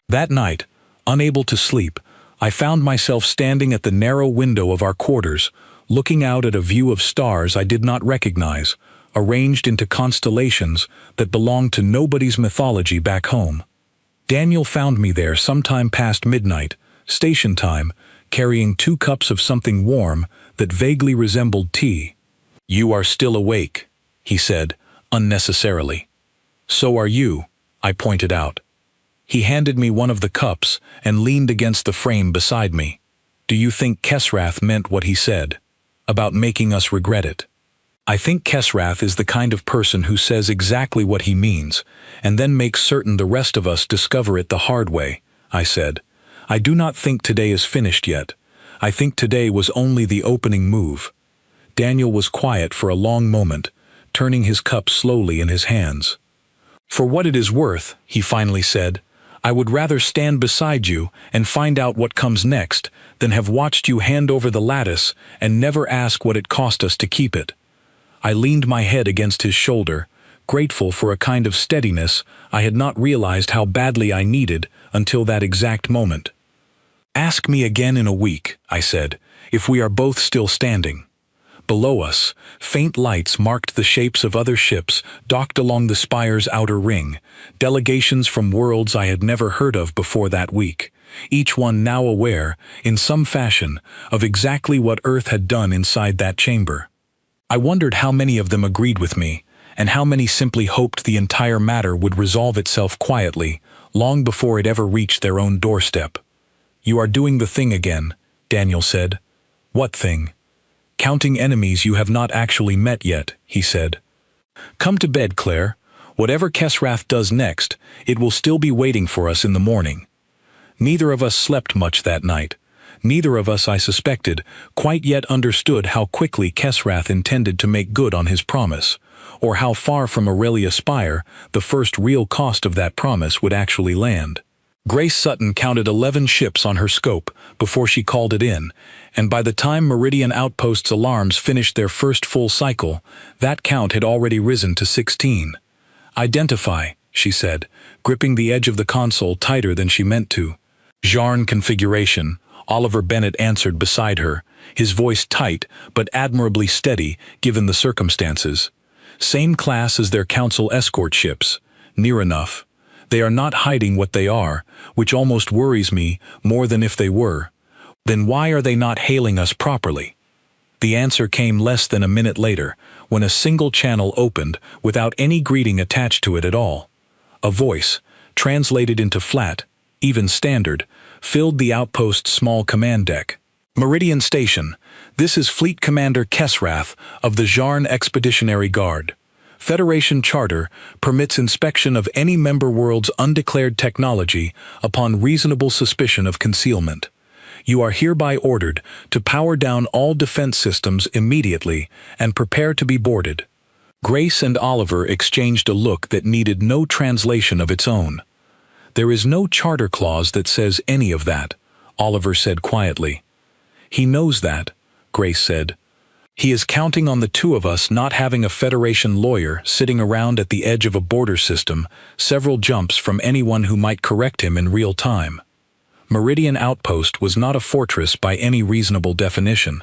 That night, unable to sleep, I found myself standing at the narrow window of our quarters, looking out at a view of stars I did not recognize, arranged into constellations that belonged to nobody's mythology back home. Daniel found me there sometime past midnight, station time, carrying 2 cups of something warm that vaguely resembled tea. "You are still awake," he said, unnecessarily. "So are you," I pointed out. He handed me one of the cups and leaned against the frame beside me. "Do you think Kesrath meant what he said about making us regret it?" "I think Kesrath is the kind of person who says exactly what he means, and then makes certain the rest of us discover it the hard way," I said. "I do not think today is finished yet. I think today was only the opening move." Daniel was quiet for a long moment, turning his cup slowly in his hands. "For what it is worth," he finally said, "I would rather stand beside you and find out what comes next than have watched you hand over the lattice and never ask what it cost us to keep it." I leaned my head against his shoulder, grateful for a kind of steadiness I had not realized how badly I needed until that exact moment. "Ask me again in a week," I said, "if we are both still standing." Below us, faint lights marked the shapes of other ships docked along the spire's outer ring, delegations from worlds I had never heard of before that week, each one now aware, in some fashion, of exactly what Earth had done inside that chamber. I wondered how many of them agreed with me, and how many simply hoped the entire matter would resolve itself quietly, long before it ever reached their own doorstep. "You are doing the thing again," Daniel said. "What thing?" "Counting enemies you have not actually met yet," he said. "Come to bed, Claire. Whatever Kesrath does next, it will still be waiting for us in the morning." Neither of us slept much that night. Neither of us, I suspected, quite yet understood how quickly Kesrath intended to make good on his promise, or how far from Aurelia Spire the first real cost of that promise would actually land. Grace Sutton counted 11 ships on her scope before she called it in, and by the time Meridian Outpost's alarms finished their first full cycle, that count had already risen to 16. "Identify," she said, gripping the edge of the console tighter than she meant to. "Jarn configuration," Oliver Bennett answered beside her, his voice tight but admirably steady given the circumstances. "Same class as their Council escort ships. Near enough. They are not hiding what they are, which almost worries me more than if they were. Then why are they not hailing us properly?" The answer came less than a minute later, when a single channel opened without any greeting attached to it at all. A voice, translated into flat, even standard, filled the outpost's small command deck. "Meridian Station, this is Fleet Commander Kesrath of the Jarn Expeditionary Guard. Federation Charter permits inspection of any member world's undeclared technology upon reasonable suspicion of concealment. You are hereby ordered to power down all defense systems immediately and prepare to be boarded." Grace and Oliver exchanged a look that needed no translation of its own. "There is no charter clause that says any of that," Oliver said quietly. "He knows that," Grace said. "He is counting on the two of us not having a Federation lawyer sitting around at the edge of a border system, several jumps from anyone who might correct him in real time." Meridian Outpost was not a fortress by any reasonable definition.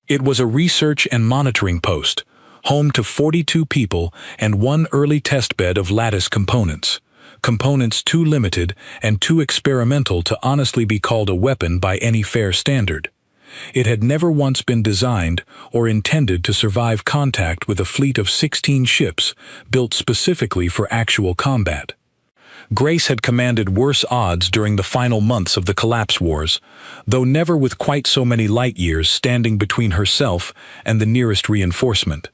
It was a research and monitoring post, home to 42 people and one early testbed of lattice components. Components too limited and too experimental to honestly be called a weapon by any fair standard. It had never once been designed or intended to survive contact with a fleet of 16 ships built specifically for actual combat. Grace had commanded worse odds during the final months of the Collapse Wars, though never with quite so many light years standing between herself and the nearest reinforcement.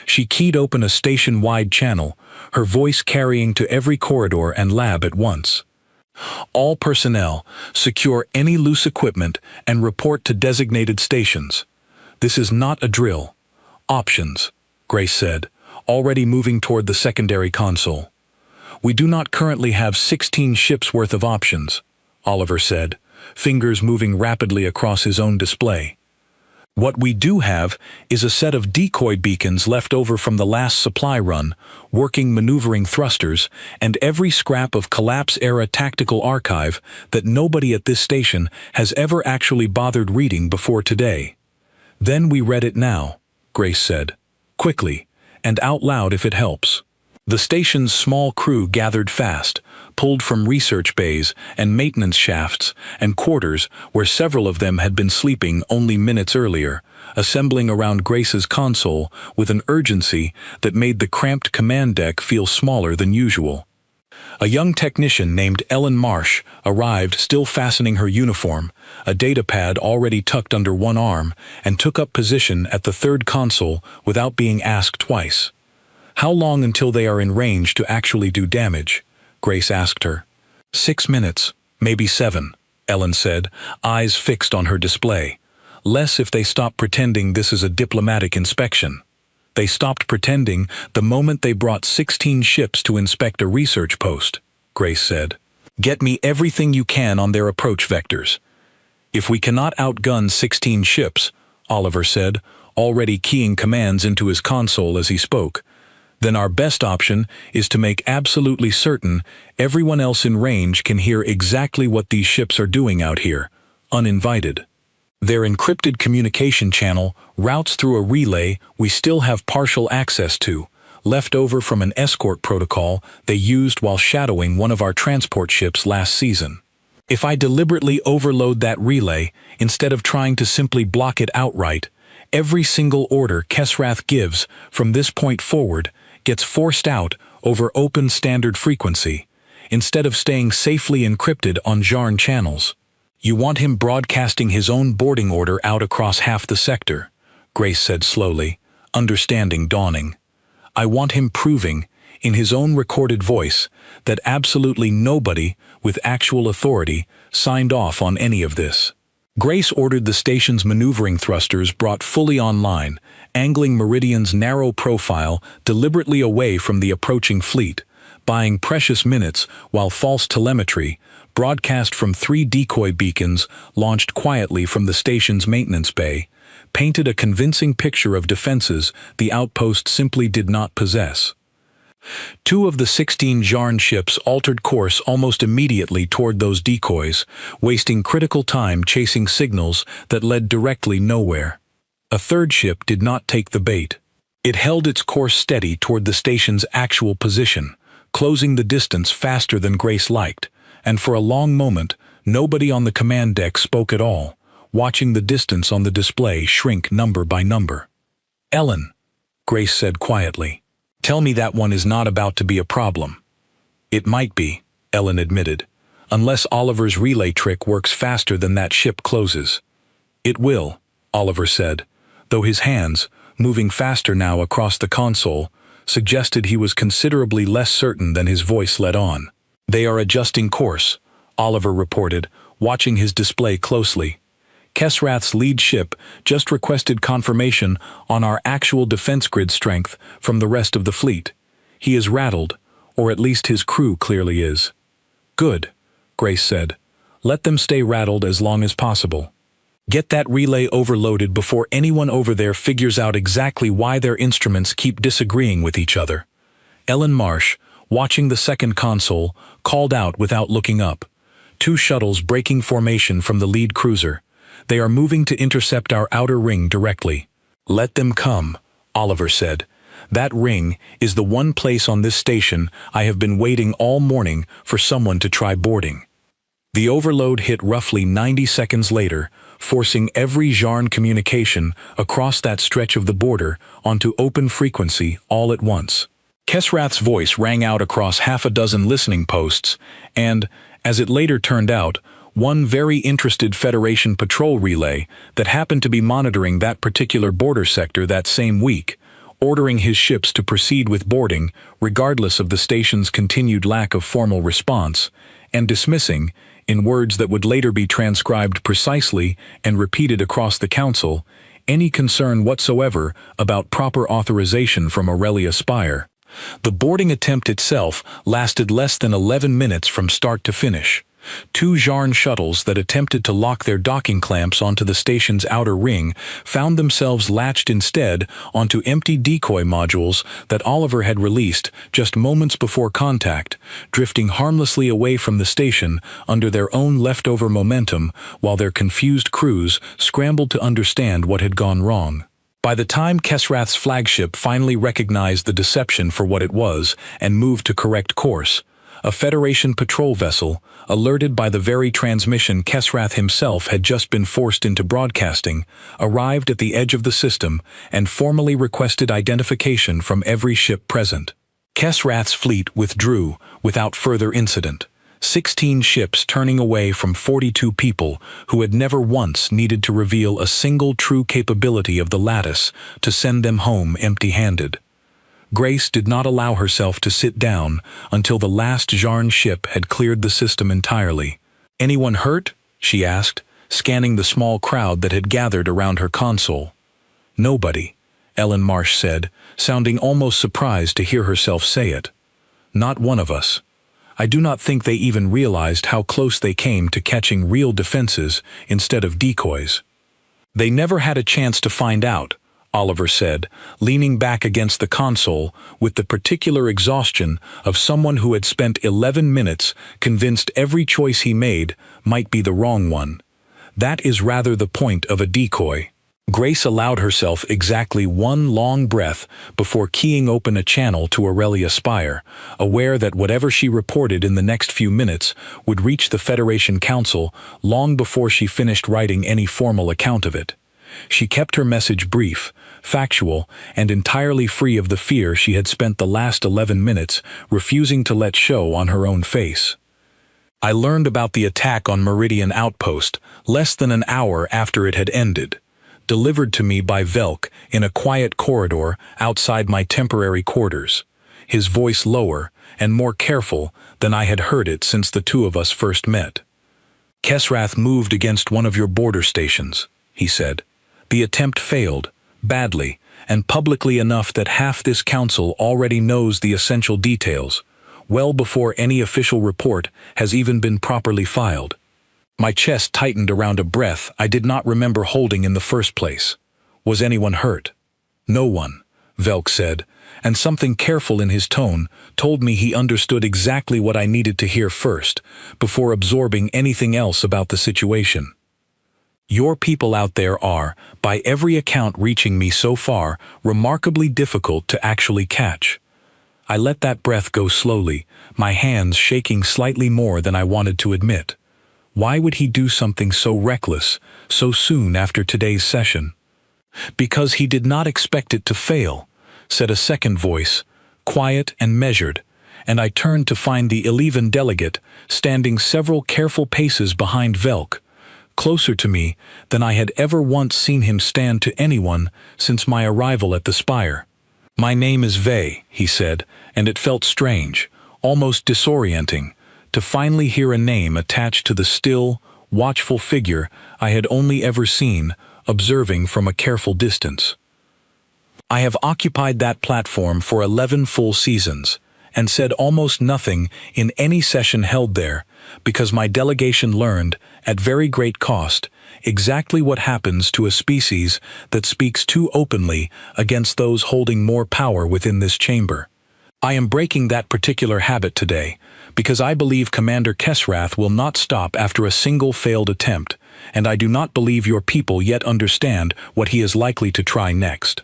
She keyed open a station-wide channel, her voice carrying to every corridor and lab at once. "All personnel, secure any loose equipment and report to designated stations. This is not a drill. Options," Grace said, already moving toward the secondary console. "We do not currently have 16 ships worth of options," Oliver said, fingers moving rapidly across his own display. "What we do have is a set of decoy beacons left over from the last supply run, working maneuvering thrusters, and every scrap of Collapse-era tactical archive that nobody at this station has ever actually bothered reading before today." "Then we read it now," Grace said, quickly, and out loud if it helps. The station's small crew gathered fast, pulled from research bays and maintenance shafts and quarters where several of them had been sleeping only minutes earlier, assembling around Grace's console with an urgency that made the cramped command deck feel smaller than usual. A young technician named Ellen Marsh arrived, still fastening her uniform, a datapad already tucked under one arm, and took up position at the third console without being asked twice. "How long until they are in range to actually do damage?" Grace asked her. 6 minutes, maybe 7, Ellen said, eyes fixed on her display. "Less if they stop pretending this is a diplomatic inspection." "They stopped pretending the moment they brought 16 ships to inspect a research post," Grace said. "Get me everything you can on their approach vectors." "If we cannot outgun 16 ships," Oliver said, already keying commands into his console as he spoke, "then our best option is to make absolutely certain everyone else in range can hear exactly what these ships are doing out here, uninvited. Their encrypted communication channel routes through a relay we still have partial access to, left over from an escort protocol they used while shadowing one of our transport ships last season. If I deliberately overload that relay instead of trying to simply block it outright, every single order Kesrath gives from this point forward gets forced out over open standard frequency, instead of staying safely encrypted on Jarn channels. You want him broadcasting his own boarding order out across half the sector," Grace said slowly, understanding dawning. "I want him proving, in his own recorded voice, that absolutely nobody with actual authority signed off on any of this." Grace ordered the station's maneuvering thrusters brought fully online, angling Meridian's narrow profile deliberately away from the approaching fleet, buying precious minutes while false telemetry, broadcast from 3 decoy beacons launched quietly from the station's maintenance bay, painted a convincing picture of defenses the outpost simply did not possess. 2 of the 16 Jarn ships altered course almost immediately toward those decoys, wasting critical time chasing signals that led directly nowhere. A 3rd ship did not take the bait. It held its course steady toward the station's actual position, closing the distance faster than Grace liked, and for a long moment, nobody on the command deck spoke at all, watching the distance on the display shrink number by number. "Ellen," Grace said quietly, "tell me that one is not about to be a problem." "It might be," Ellen admitted, "unless Oliver's relay trick works faster than that ship closes." "It will," Oliver said, though his hands, moving faster now across the console, suggested he was considerably less certain than his voice let on. "They are adjusting course," Oliver reported, watching his display closely. "Kesrath's lead ship just requested confirmation on our actual defense grid strength from the rest of the fleet. He is rattled, or at least his crew clearly is." "Good," Grace said. "Let them stay rattled as long as possible. Get that relay overloaded before anyone over there figures out exactly why their instruments keep disagreeing with each other." Ellen Marsh, watching the second console, called out without looking up. "2 shuttles breaking formation from the lead cruiser. They are moving to intercept our outer ring directly." "Let them come," Oliver said. "That ring is the one place on this station I have been waiting all morning for someone to try boarding." The overload hit roughly 90 seconds later, forcing every Jarn communication across that stretch of the border onto open frequency all at once. Kesrath's voice rang out across half a dozen listening posts, and, as it later turned out, one very interested Federation patrol relay that happened to be monitoring that particular border sector that same week, ordering his ships to proceed with boarding regardless of the station's continued lack of formal response, and dismissing, in words that would later be transcribed precisely and repeated across the council, any concern whatsoever about proper authorization from Aurelia Spire. The boarding attempt itself lasted less than 11 minutes from start to finish. 2 Jarn shuttles that attempted to lock their docking clamps onto the station's outer ring found themselves latched instead onto empty decoy modules that Oliver had released just moments before contact, drifting harmlessly away from the station under their own leftover momentum while their confused crews scrambled to understand what had gone wrong. By the time Kesrath's flagship finally recognized the deception for what it was and moved to correct course, a Federation patrol vessel, alerted by the very transmission Kesrath himself had just been forced into broadcasting, arrived at the edge of the system and formally requested identification from every ship present. Kesrath's fleet withdrew without further incident, 16 ships turning away from 42 people who had never once needed to reveal a single true capability of the lattice to send them home empty-handed. Grace did not allow herself to sit down until the last Jarn ship had cleared the system entirely. "Anyone hurt?" she asked, scanning the small crowd that had gathered around her console. "Nobody," Ellen Marsh said, sounding almost surprised to hear herself say it. "Not one of us. I do not think they even realized how close they came to catching real defenses instead of decoys." "They never had a chance to find out," Oliver said, leaning back against the console with the particular exhaustion of someone who had spent 11 minutes convinced every choice he made might be the wrong one. "That is rather the point of a decoy." Grace allowed herself exactly one long breath before keying open a channel to Aurelia Spire, aware that whatever she reported in the next few minutes would reach the Federation Council long before she finished writing any formal account of it. She kept her message brief, factual, and entirely free of the fear she had spent the last 11 minutes refusing to let show on her own face. "I learned about the attack on Meridian Outpost less than an hour after it had ended, delivered to me by Velk in a quiet corridor outside my temporary quarters," his voice lower and more careful than I had heard it since the 2 of us first met. "Kesrath moved against one of your border stations," he said. "The attempt failed, badly, and publicly enough that half this council already knows the essential details. well before any official report has even been properly filed. My chest tightened around a breath I did not remember holding in the first place. Was anyone hurt? No one, Velk said, and something careful in his tone told me he understood exactly what I needed to hear first, before absorbing anything else about the situation. Your people out there are, by every account reaching me so far, remarkably difficult to actually catch. I let that breath go slowly, my hands shaking slightly more than I wanted to admit. Why would he do something so reckless, so soon after today's session? Because he did not expect it to fail, said a second voice, quiet and measured, and I turned to find the 11 delegate standing several careful paces behind Velk, closer to me than I had ever once seen him stand to anyone since my arrival at the spire. My name is Vey, he said, and it felt strange, almost disorienting, to finally hear a name attached to the still, watchful figure I had only ever seen, observing from a careful distance. I have occupied that platform for 11 full seasons, and said almost nothing in any session held there, because my delegation learned, at very great cost, exactly what happens to a species that speaks too openly against those holding more power within this chamber. I am breaking that particular habit today, because I believe Commander Kesrath will not stop after a single failed attempt, and I do not believe your people yet understand what he is likely to try next.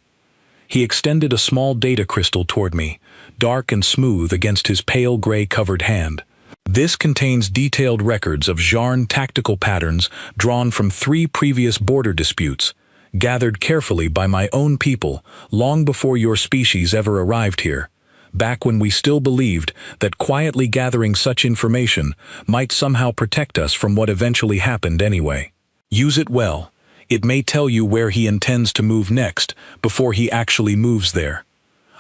He extended a small data crystal toward me, dark and smooth against his pale gray-covered hand. This contains detailed records of Zharn tactical patterns drawn from 3 previous border disputes, gathered carefully by my own people long before your species ever arrived here, back when we still believed that quietly gathering such information might somehow protect us from what eventually happened anyway. Use it well. It may tell you where he intends to move next before he actually moves there.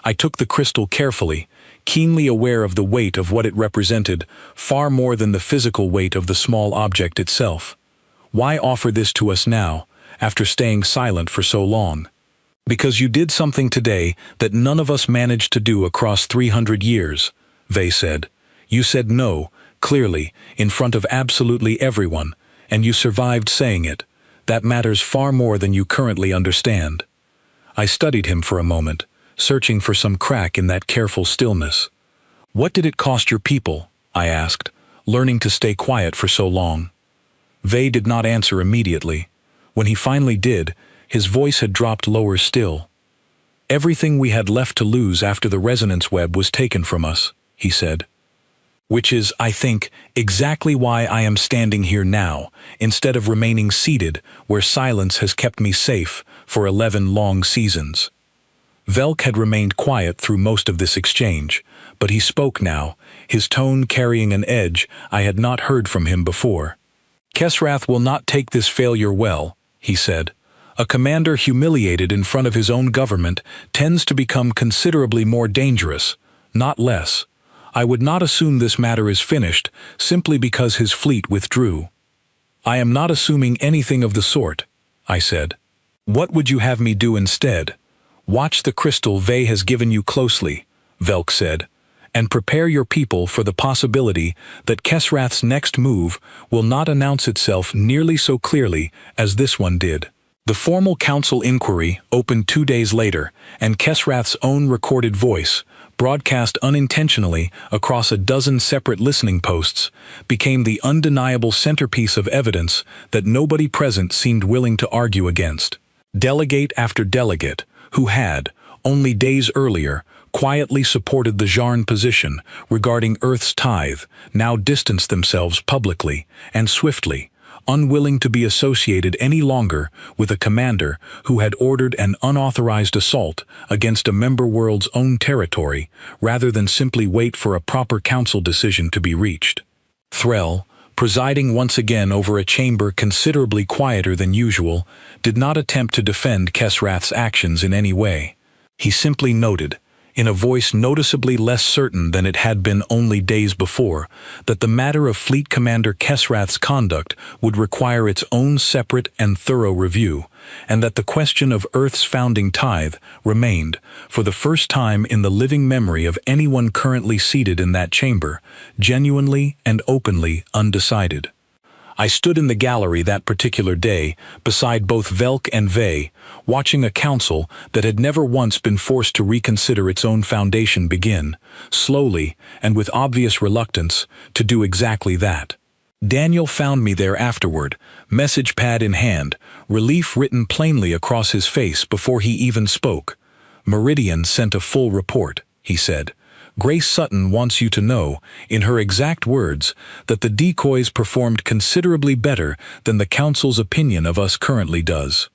I took the crystal carefully, keenly aware of the weight of what it represented, far more than the physical weight of the small object itself. Why offer this to us now, after staying silent for so long? Because you did something today that none of us managed to do across 300 years, Vey said. You said no, clearly, in front of absolutely everyone, and you survived saying it. That matters far more than you currently understand. I studied him for a moment, searching for some crack in that careful stillness. What did it cost your people? I asked, learning to stay quiet for so long. Vey did not answer immediately. When he finally did, his voice had dropped lower still. Everything we had left to lose after the resonance web was taken from us, he said. Which is, I think, exactly why I am standing here now, instead of remaining seated where silence has kept me safe for 11 long seasons. Velk had remained quiet through most of this exchange, but he spoke now, his tone carrying an edge I had not heard from him before. Kesrath will not take this failure well, he said. A commander humiliated in front of his own government tends to become considerably more dangerous, not less. I would not assume this matter is finished simply because his fleet withdrew. I am not assuming anything of the sort, I said. What would you have me do instead? Watch the crystal Vey has given you closely, Velk said, and prepare your people for the possibility that Kesrath's next move will not announce itself nearly so clearly as this one did. The formal council inquiry opened 2 days later, and Kesrath's own recorded voice, broadcast unintentionally across a dozen separate listening posts, became the undeniable centerpiece of evidence that nobody present seemed willing to argue against. Delegate after delegate, who had, only days earlier, quietly supported the Zharn position regarding Earth's tithe, now distanced themselves publicly and swiftly, unwilling to be associated any longer with a commander who had ordered an unauthorized assault against a member world's own territory rather than simply wait for a proper council decision to be reached. Threll, presiding once again over a chamber considerably quieter than usual, did not attempt to defend Kesrath's actions in any way. He simply noted, in a voice noticeably less certain than it had been only days before, that the matter of Fleet Commander Kesrath's conduct would require its own separate and thorough review, and that the question of Earth's founding tithe remained, for the first time in the living memory of anyone currently seated in that chamber, genuinely and openly undecided. I stood in the gallery that particular day, beside both Velk and Vey, watching a council that had never once been forced to reconsider its own foundation begin, slowly and with obvious reluctance, to do exactly that. Daniel found me there afterward, message pad in hand, relief written plainly across his face before he even spoke. "Meridian sent a full report," he said. "Grace Sutton wants you to know, in her exact words, that the decoys performed considerably better than the Council's opinion of us currently does."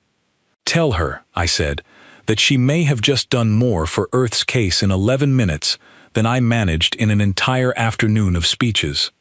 "Tell her," I said, "that she may have just done more for Earth's case in 11 minutes than I managed in an entire afternoon of speeches."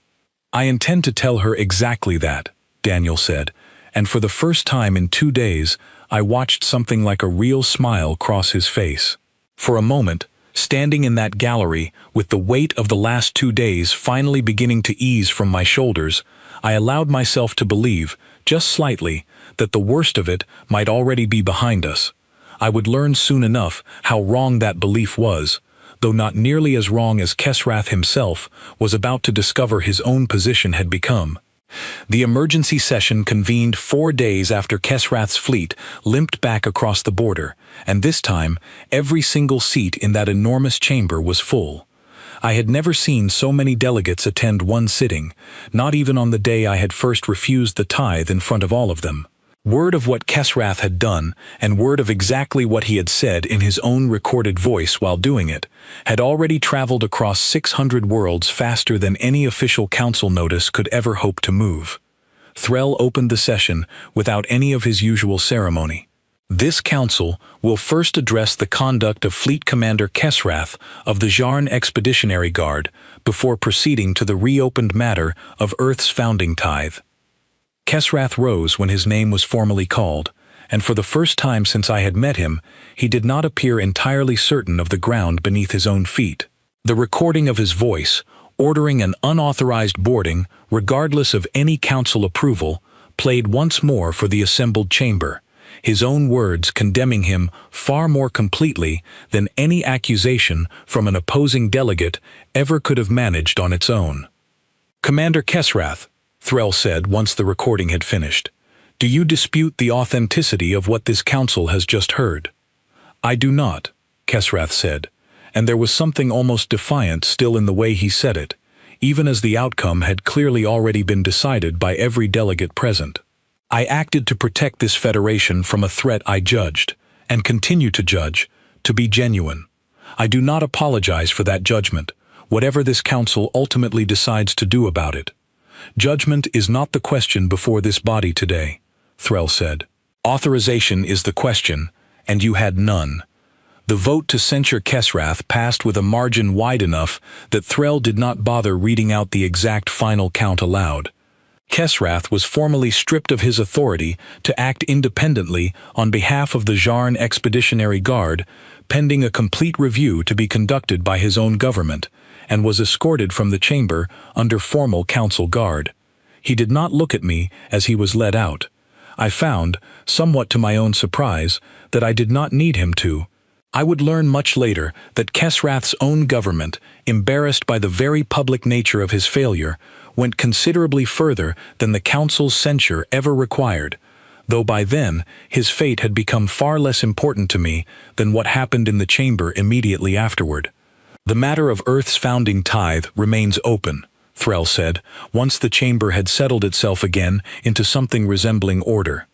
"I intend to tell her exactly that," Daniel said, and for the first time in 2 days, I watched something like a real smile cross his face. For a moment, standing in that gallery, with the weight of the last 2 days finally beginning to ease from my shoulders, I allowed myself to believe, just slightly, that the worst of it might already be behind us. I would learn soon enough how wrong that belief was, though not nearly as wrong as Kesrath himself was about to discover his own position had become. The emergency session convened 4 days after Kesrath's fleet limped back across the border, and this time, every single seat in that enormous chamber was full. I had never seen so many delegates attend one sitting, not even on the day I had first refused the tithe in front of all of them. Word of what Kesrath had done, and word of exactly what he had said in his own recorded voice while doing it, had already traveled across 600 worlds faster than any official council notice could ever hope to move. Threll opened the session without any of his usual ceremony. "This council will first address the conduct of Fleet Commander Kesrath of the Jarn Expeditionary Guard before proceeding to the reopened matter of Earth's founding tithe." Kesrath rose when his name was formally called, and for the first time since I had met him, he did not appear entirely certain of the ground beneath his own feet. The recording of his voice, ordering an unauthorized boarding, regardless of any council approval, played once more for the assembled chamber, his own words condemning him far more completely than any accusation from an opposing delegate ever could have managed on its own. "Commander Kesrath," Threll said once the recording had finished, "do you dispute the authenticity of what this council has just heard?" "I do not," Kesrath said, and there was something almost defiant still in the way he said it, even as the outcome had clearly already been decided by every delegate present. "I acted to protect this federation from a threat I judged, and continue to judge, to be genuine. I do not apologize for that judgment, whatever this council ultimately decides to do about it. Judgment is not the question before this body today," Threll said. "Authorization is the question, and you had none." The vote to censure Kesrath passed with a margin wide enough that Threll did not bother reading out the exact final count aloud. Kesrath was formally stripped of his authority to act independently on behalf of the Jarn Expeditionary Guard, pending a complete review to be conducted by his own government, and was escorted from the chamber under formal council guard. He did not look at me as he was led out. I found, somewhat to my own surprise, that I did not need him to. I would learn much later that Kesrath's own government, embarrassed by the very public nature of his failure, went considerably further than the council's censure ever required, though by then his fate had become far less important to me than what happened in the chamber immediately afterward. "The matter of Earth's founding tithe remains open," Threll said, once the chamber had settled itself again into something resembling order.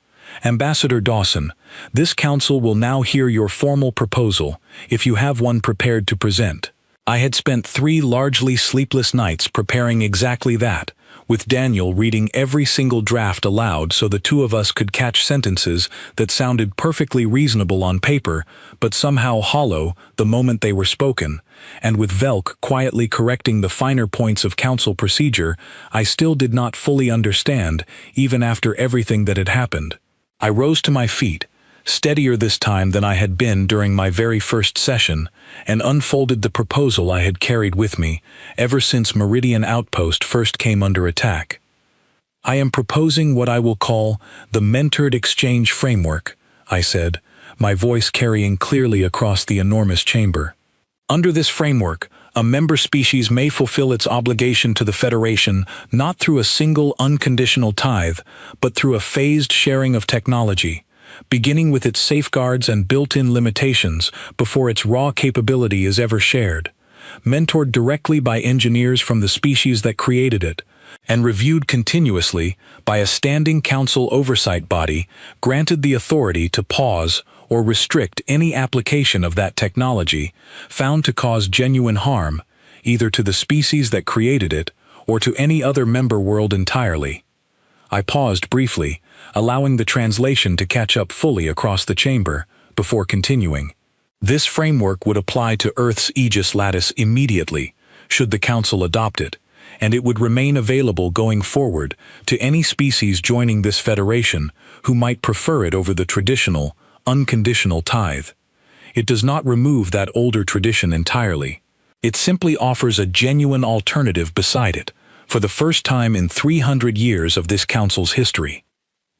"Ambassador Dawson, this council will now hear your formal proposal, if you have one prepared to present." I had spent 3 largely sleepless nights preparing exactly that, with Daniel reading every single draft aloud so the two of us could catch sentences that sounded perfectly reasonable on paper, but somehow hollow the moment they were spoken, and with Velk quietly correcting the finer points of council procedure I still did not fully understand, even after everything that had happened. I rose to my feet, steadier this time than I had been during my very first session, and unfolded the proposal I had carried with me ever since Meridian Outpost first came under attack. I am proposing what I will call the Mentored Exchange Framework, I said, my voice carrying clearly across the enormous chamber. Under this framework, a member species may fulfill its obligation to the Federation not through a single unconditional tithe, but through a phased sharing of technology, beginning with its safeguards and built-in limitations before its raw capability is ever shared, mentored directly by engineers from the species that created it, and reviewed continuously by a standing council oversight body granted the authority to pause or restrict any application of that technology found to cause genuine harm, either to the species that created it or to any other member world entirely. I paused briefly, allowing the translation to catch up fully across the chamber, before continuing. This framework would apply to Earth's Aegis Lattice immediately, should the Council adopt it, and it would remain available going forward to any species joining this federation who might prefer it over the traditional, unconditional tithe. It does not remove that older tradition entirely. It simply offers a genuine alternative beside it, for the first time in 300 years of this council's history.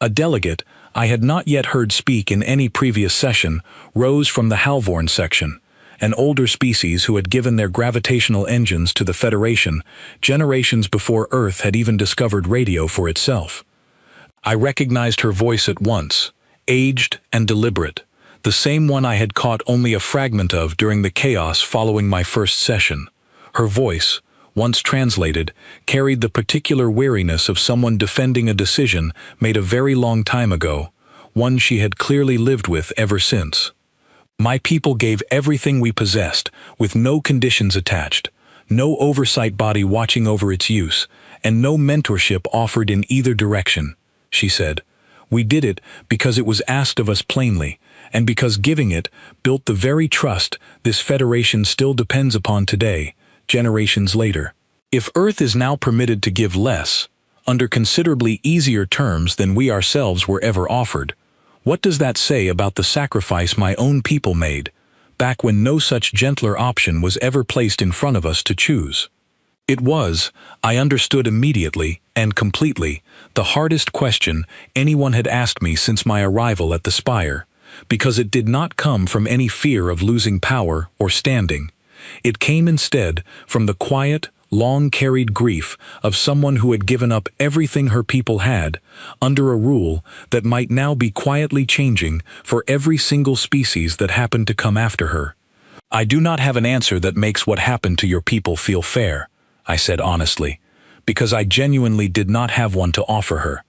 A delegate I had not yet heard speak in any previous session rose from the Halvorn section, an older species who had given their gravitational engines to the Federation generations before Earth had even discovered radio for itself. I recognized her voice at once, aged and deliberate, the same one I had caught only a fragment of during the chaos following my first session. Her voice, once translated, carried the particular weariness of someone defending a decision made a very long time ago, one she had clearly lived with ever since. My people gave everything we possessed, with no conditions attached, no oversight body watching over its use, and no mentorship offered in either direction, she said. We did it because it was asked of us plainly, and because giving it built the very trust this Federation still depends upon today, generations later. If Earth is now permitted to give less, under considerably easier terms than we ourselves were ever offered, what does that say about the sacrifice my own people made, back when no such gentler option was ever placed in front of us to choose? It was, I understood immediately and completely, the hardest question anyone had asked me since my arrival at the Spire, because it did not come from any fear of losing power or standing. It came instead from the quiet, long-carried grief of someone who had given up everything her people had, under a rule that might now be quietly changing for every single species that happened to come after her. I do not have an answer that makes what happened to your people feel fair, I said honestly, because I genuinely did not have one to offer her.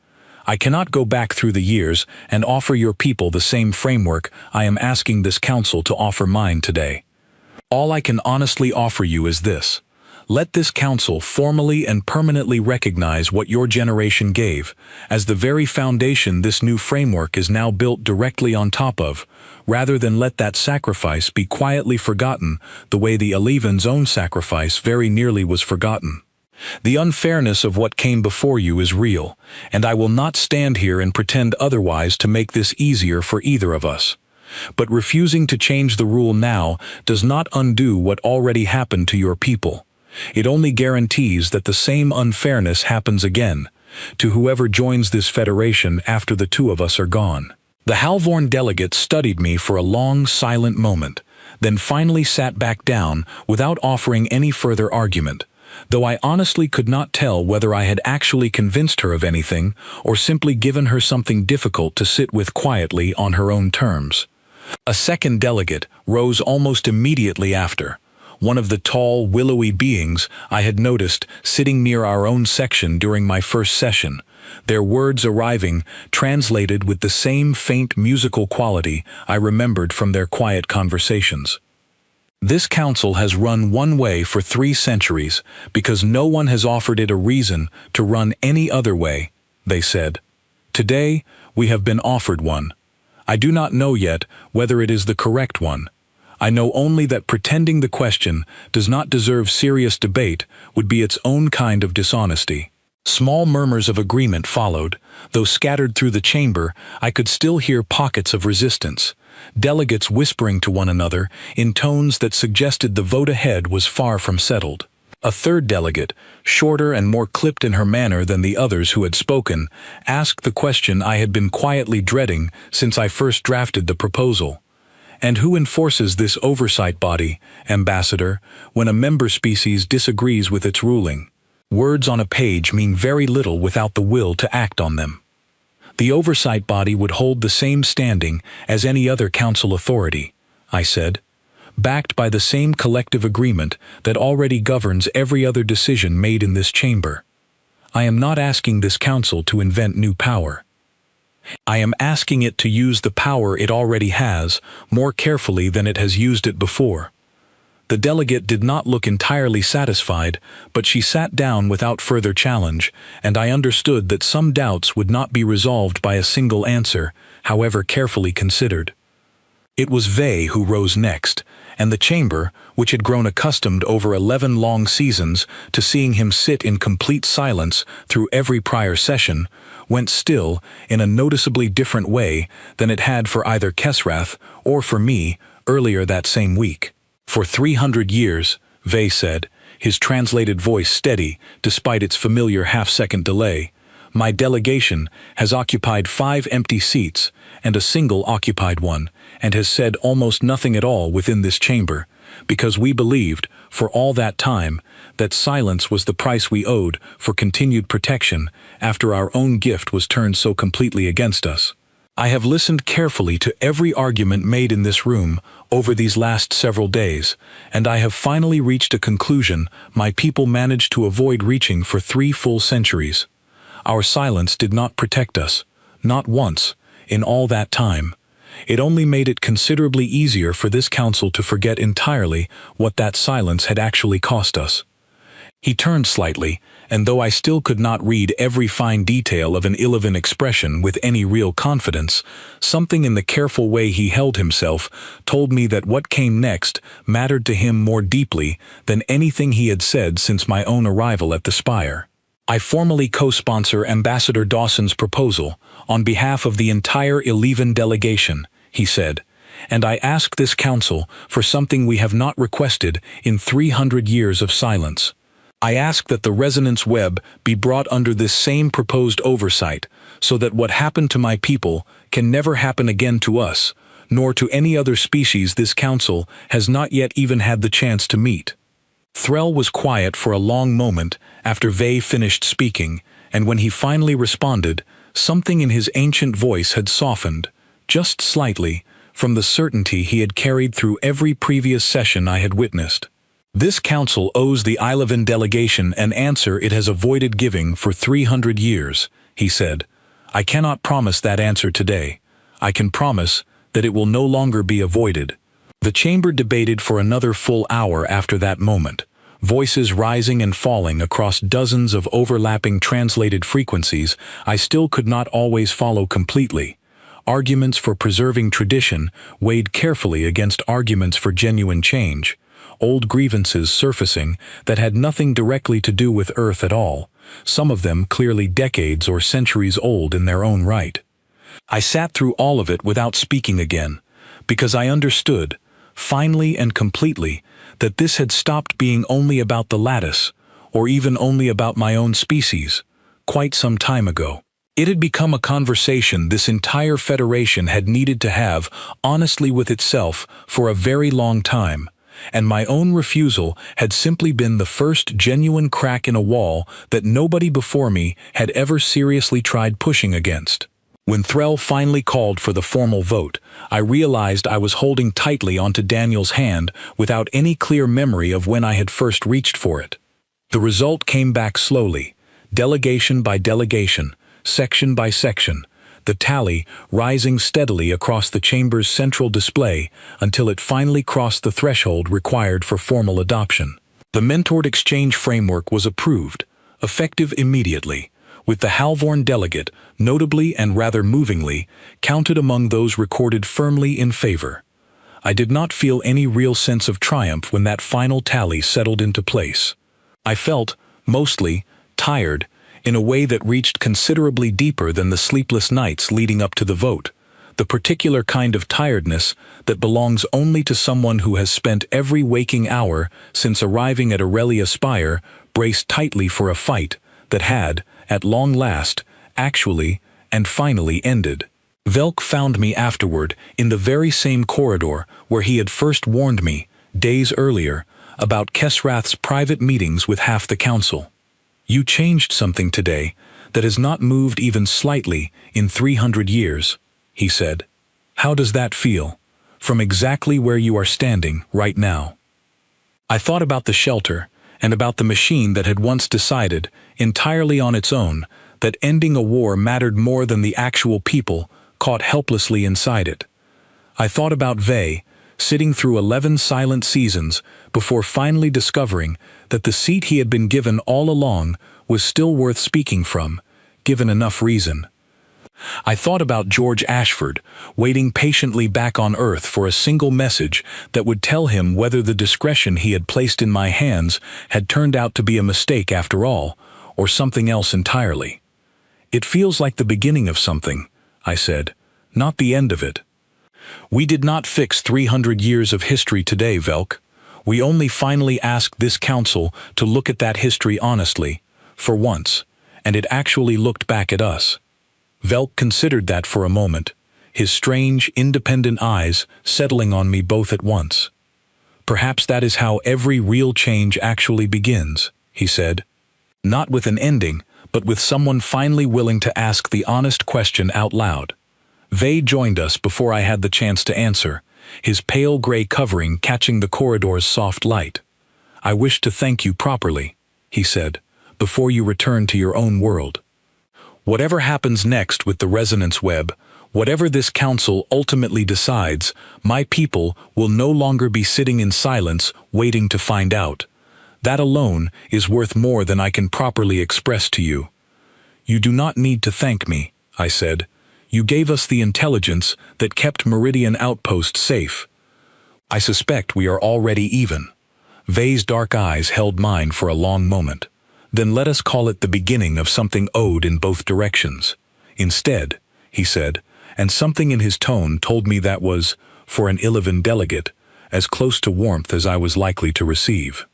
I cannot go back through the years and offer your people the same framework I am asking this council to offer mine today. All I can honestly offer you is this. Let this council formally and permanently recognize what your generation gave, as the very foundation this new framework is now built directly on top of, rather than let that sacrifice be quietly forgotten the way the Alevan's own sacrifice very nearly was forgotten. The unfairness of what came before you is real, and I will not stand here and pretend otherwise to make this easier for either of us. But refusing to change the rule now does not undo what already happened to your people. It only guarantees that the same unfairness happens again, to whoever joins this federation after the two of us are gone. The Halvorn delegate studied me for a long, silent moment, then finally sat back down without offering any further argument, though I honestly could not tell whether I had actually convinced her of anything or simply given her something difficult to sit with quietly on her own terms. A second delegate rose almost immediately after, one of the tall, willowy beings I had noticed sitting near our own section during my first session, their words arriving translated with the same faint musical quality I remembered from their quiet conversations. This council has run one way for 3 centuries because no one has offered it a reason to run any other way, they said. Today, we have been offered one. I do not know yet whether it is the correct one. I know only that pretending the question does not deserve serious debate would be its own kind of dishonesty. Small murmurs of agreement followed, though scattered through the chamber, I could still hear pockets of resistance, delegates whispering to one another in tones that suggested the vote ahead was far from settled. A third delegate, shorter and more clipped in her manner than the others who had spoken, asked the question I had been quietly dreading since I first drafted the proposal. And who enforces this oversight body, Ambassador, when a member species disagrees with its ruling? Words on a page mean very little without the will to act on them. The oversight body would hold the same standing as any other council authority, I said, backed by the same collective agreement that already governs every other decision made in this chamber. I am not asking this council to invent new power. I am asking it to use the power it already has more carefully than it has used it before. The delegate did not look entirely satisfied, but she sat down without further challenge, and I understood that some doubts would not be resolved by a single answer, however carefully considered. It was Vey who rose next, and the chamber, which had grown accustomed over 11 long seasons to seeing him sit in complete silence through every prior session, went still in a noticeably different way than it had for either Kesrath or for me earlier that same week. For 300 years, Vey said, his translated voice steady despite its familiar half-second delay, my delegation has occupied 5 empty seats and a single occupied one, and has said almost nothing at all within this chamber, because we believed, for all that time, that silence was the price we owed for continued protection after our own gift was turned so completely against us. I have listened carefully to every argument made in this room over these last several days, and I have finally reached a conclusion my people managed to avoid reaching for 3 full centuries. Our silence did not protect us, not once, in all that time. It only made it considerably easier for this council to forget entirely what that silence had actually cost us. He turned slightly, and though I still could not read every fine detail of an Ilovan expression with any real confidence, something in the careful way he held himself told me that what came next mattered to him more deeply than anything he had said since my own arrival at the Spire. I formally co-sponsor Ambassador Dawson's proposal on behalf of the entire Ilevan delegation, he said, and I ask this council for something we have not requested in 300 years of silence. I ask that the resonance web be brought under this same proposed oversight, so that what happened to my people can never happen again to us, nor to any other species this council has not yet even had the chance to meet. Threll was quiet for a long moment after Vey finished speaking, and when he finally responded, something in his ancient voice had softened, just slightly, from the certainty he had carried through every previous session I had witnessed. This council owes the Ilovan delegation an answer it has avoided giving for 300 years, he said. I cannot promise that answer today. I can promise that it will no longer be avoided. The chamber debated for another full hour after that moment, voices rising and falling across dozens of overlapping translated frequencies I still could not always follow completely. Arguments for preserving tradition weighed carefully against arguments for genuine change, old grievances surfacing that had nothing directly to do with Earth at all, some of them clearly decades or centuries old in their own right. I sat through all of it without speaking again, because I understood, finally and completely, that this had stopped being only about the lattice, or even only about my own species, quite some time ago. It had become a conversation this entire Federation had needed to have honestly with itself for a very long time, and my own refusal had simply been the first genuine crack in a wall that nobody before me had ever seriously tried pushing against. When Threll finally called for the formal vote, I realized I was holding tightly onto Daniel's hand without any clear memory of when I had first reached for it. The result came back slowly, delegation by delegation, section by section, the tally rising steadily across the chamber's central display until it finally crossed the threshold required for formal adoption. The mentored exchange framework was approved, effective immediately, with the Halvorn delegate, notably and rather movingly, counted among those recorded firmly in favor. I did not feel any real sense of triumph when that final tally settled into place. I felt, mostly, tired, in a way that reached considerably deeper than the sleepless nights leading up to the vote, the particular kind of tiredness that belongs only to someone who has spent every waking hour since arriving at Aurelia Spire braced tightly for a fight that had, at long last, actually and finally ended. Velk found me afterward in the very same corridor where he had first warned me, days earlier, about Kesrath's private meetings with half the council. "You changed something today that has not moved even slightly in 300 years, he said. "How does that feel, from exactly where you are standing right now?" I thought about the shelter and about the machine that had once decided, entirely on its own, that ending a war mattered more than the actual people caught helplessly inside it. I thought about Vey, sitting through 11 silent seasons before finally discovering that the seat he had been given all along was still worth speaking from, given enough reason. I thought about George Ashford, waiting patiently back on Earth for a single message that would tell him whether the discretion he had placed in my hands had turned out to be a mistake after all, or something else entirely. "It feels like the beginning of something," I said, "not the end of it." "We did not fix 300 years of history today, Velk. We only finally asked this council to look at that history honestly, for once, and it actually looked back at us." Velk considered that for a moment, his strange, independent eyes settling on me both at once. "Perhaps that is how every real change actually begins," he said. "Not with an ending, but with someone finally willing to ask the honest question out loud." Vey joined us before I had the chance to answer, his pale gray covering catching the corridor's soft light. "I wish to thank you properly," he said, "before you return to your own world. Whatever happens next with the resonance web, whatever this council ultimately decides, my people will no longer be sitting in silence waiting to find out. That alone is worth more than I can properly express to you." "You do not need to thank me," I said. "You gave us the intelligence that kept Meridian Outpost safe." "I suspect we are already even." Vey's dark eyes held mine for a long moment. "Then let us call it the beginning of something owed in both directions. Instead," he said, and something in his tone told me that was, for an Illivan delegate, as close to warmth as I was likely to receive.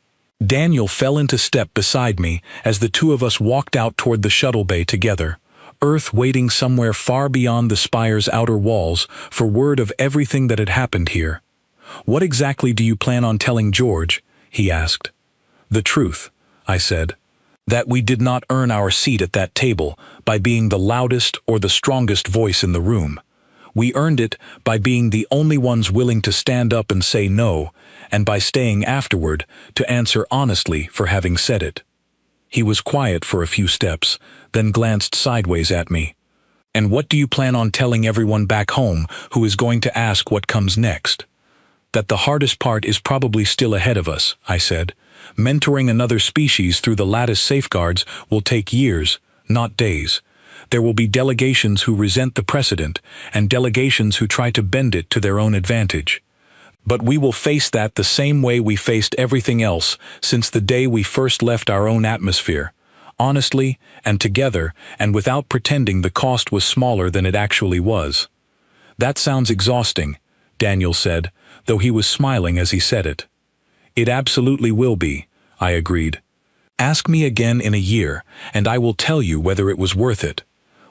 Daniel fell into step beside me as the two of us walked out toward the shuttle bay together, Earth waiting somewhere far beyond the spire's outer walls for word of everything that had happened here. "What exactly do you plan on telling George?" he asked. "The truth," I said. "That we did not earn our seat at that table by being the loudest or the strongest voice in the room. We earned it by being the only ones willing to stand up and say no, and by staying afterward to answer honestly for having said it." He was quiet for a few steps, then glanced sideways at me. "And what do you plan on telling everyone back home who is going to ask what comes next?" "That the hardest part is probably still ahead of us," I said. "Mentoring another species through the lattice safeguards will take years, not days. There will be delegations who resent the precedent, and delegations who try to bend it to their own advantage. But we will face that the same way we faced everything else since the day we first left our own atmosphere, honestly and together and without pretending the cost was smaller than it actually was." "That sounds exhausting," Daniel said, though he was smiling as he said it. "It absolutely will be," I agreed. "Ask me again in a year, and I will tell you whether it was worth it."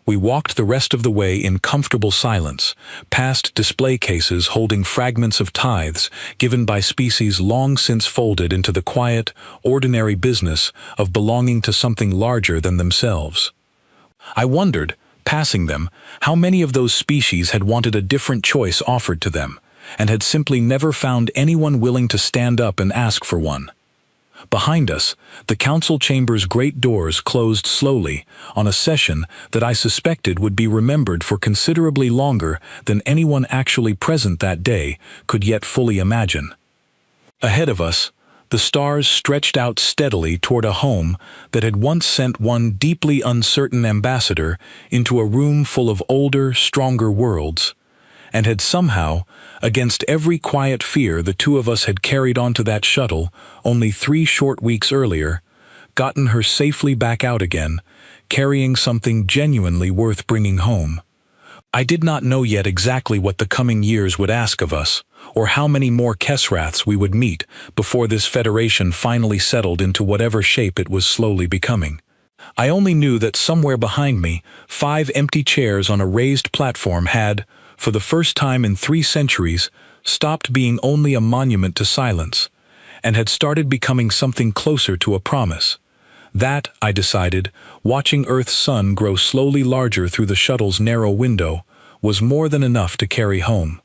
We walked the rest of the way in comfortable silence, past display cases holding fragments of tithes given by species long since folded into the quiet, ordinary business of belonging to something larger than themselves. I wondered, passing them, how many of those species had wanted a different choice offered to them, and had simply never found anyone willing to stand up and ask for one. Behind us, the council chamber's great doors closed slowly on a session that I suspected would be remembered for considerably longer than anyone actually present that day could yet fully imagine. Ahead of us, the stars stretched out steadily toward a home that had once sent one deeply uncertain ambassador into a room full of older, stronger worlds, and had somehow, against every quiet fear the two of us had carried onto that shuttle only 3 short weeks earlier, gotten her safely back out again, carrying something genuinely worth bringing home. I did not know yet exactly what the coming years would ask of us, or how many more Kesraths we would meet before this federation finally settled into whatever shape it was slowly becoming. I only knew that somewhere behind me, 5 empty chairs on a raised platform had, for the first time in 3 centuries, stopped being only a monument to silence, and had started becoming something closer to a promise. That, I decided, watching Earth's sun grow slowly larger through the shuttle's narrow window, was more than enough to carry home.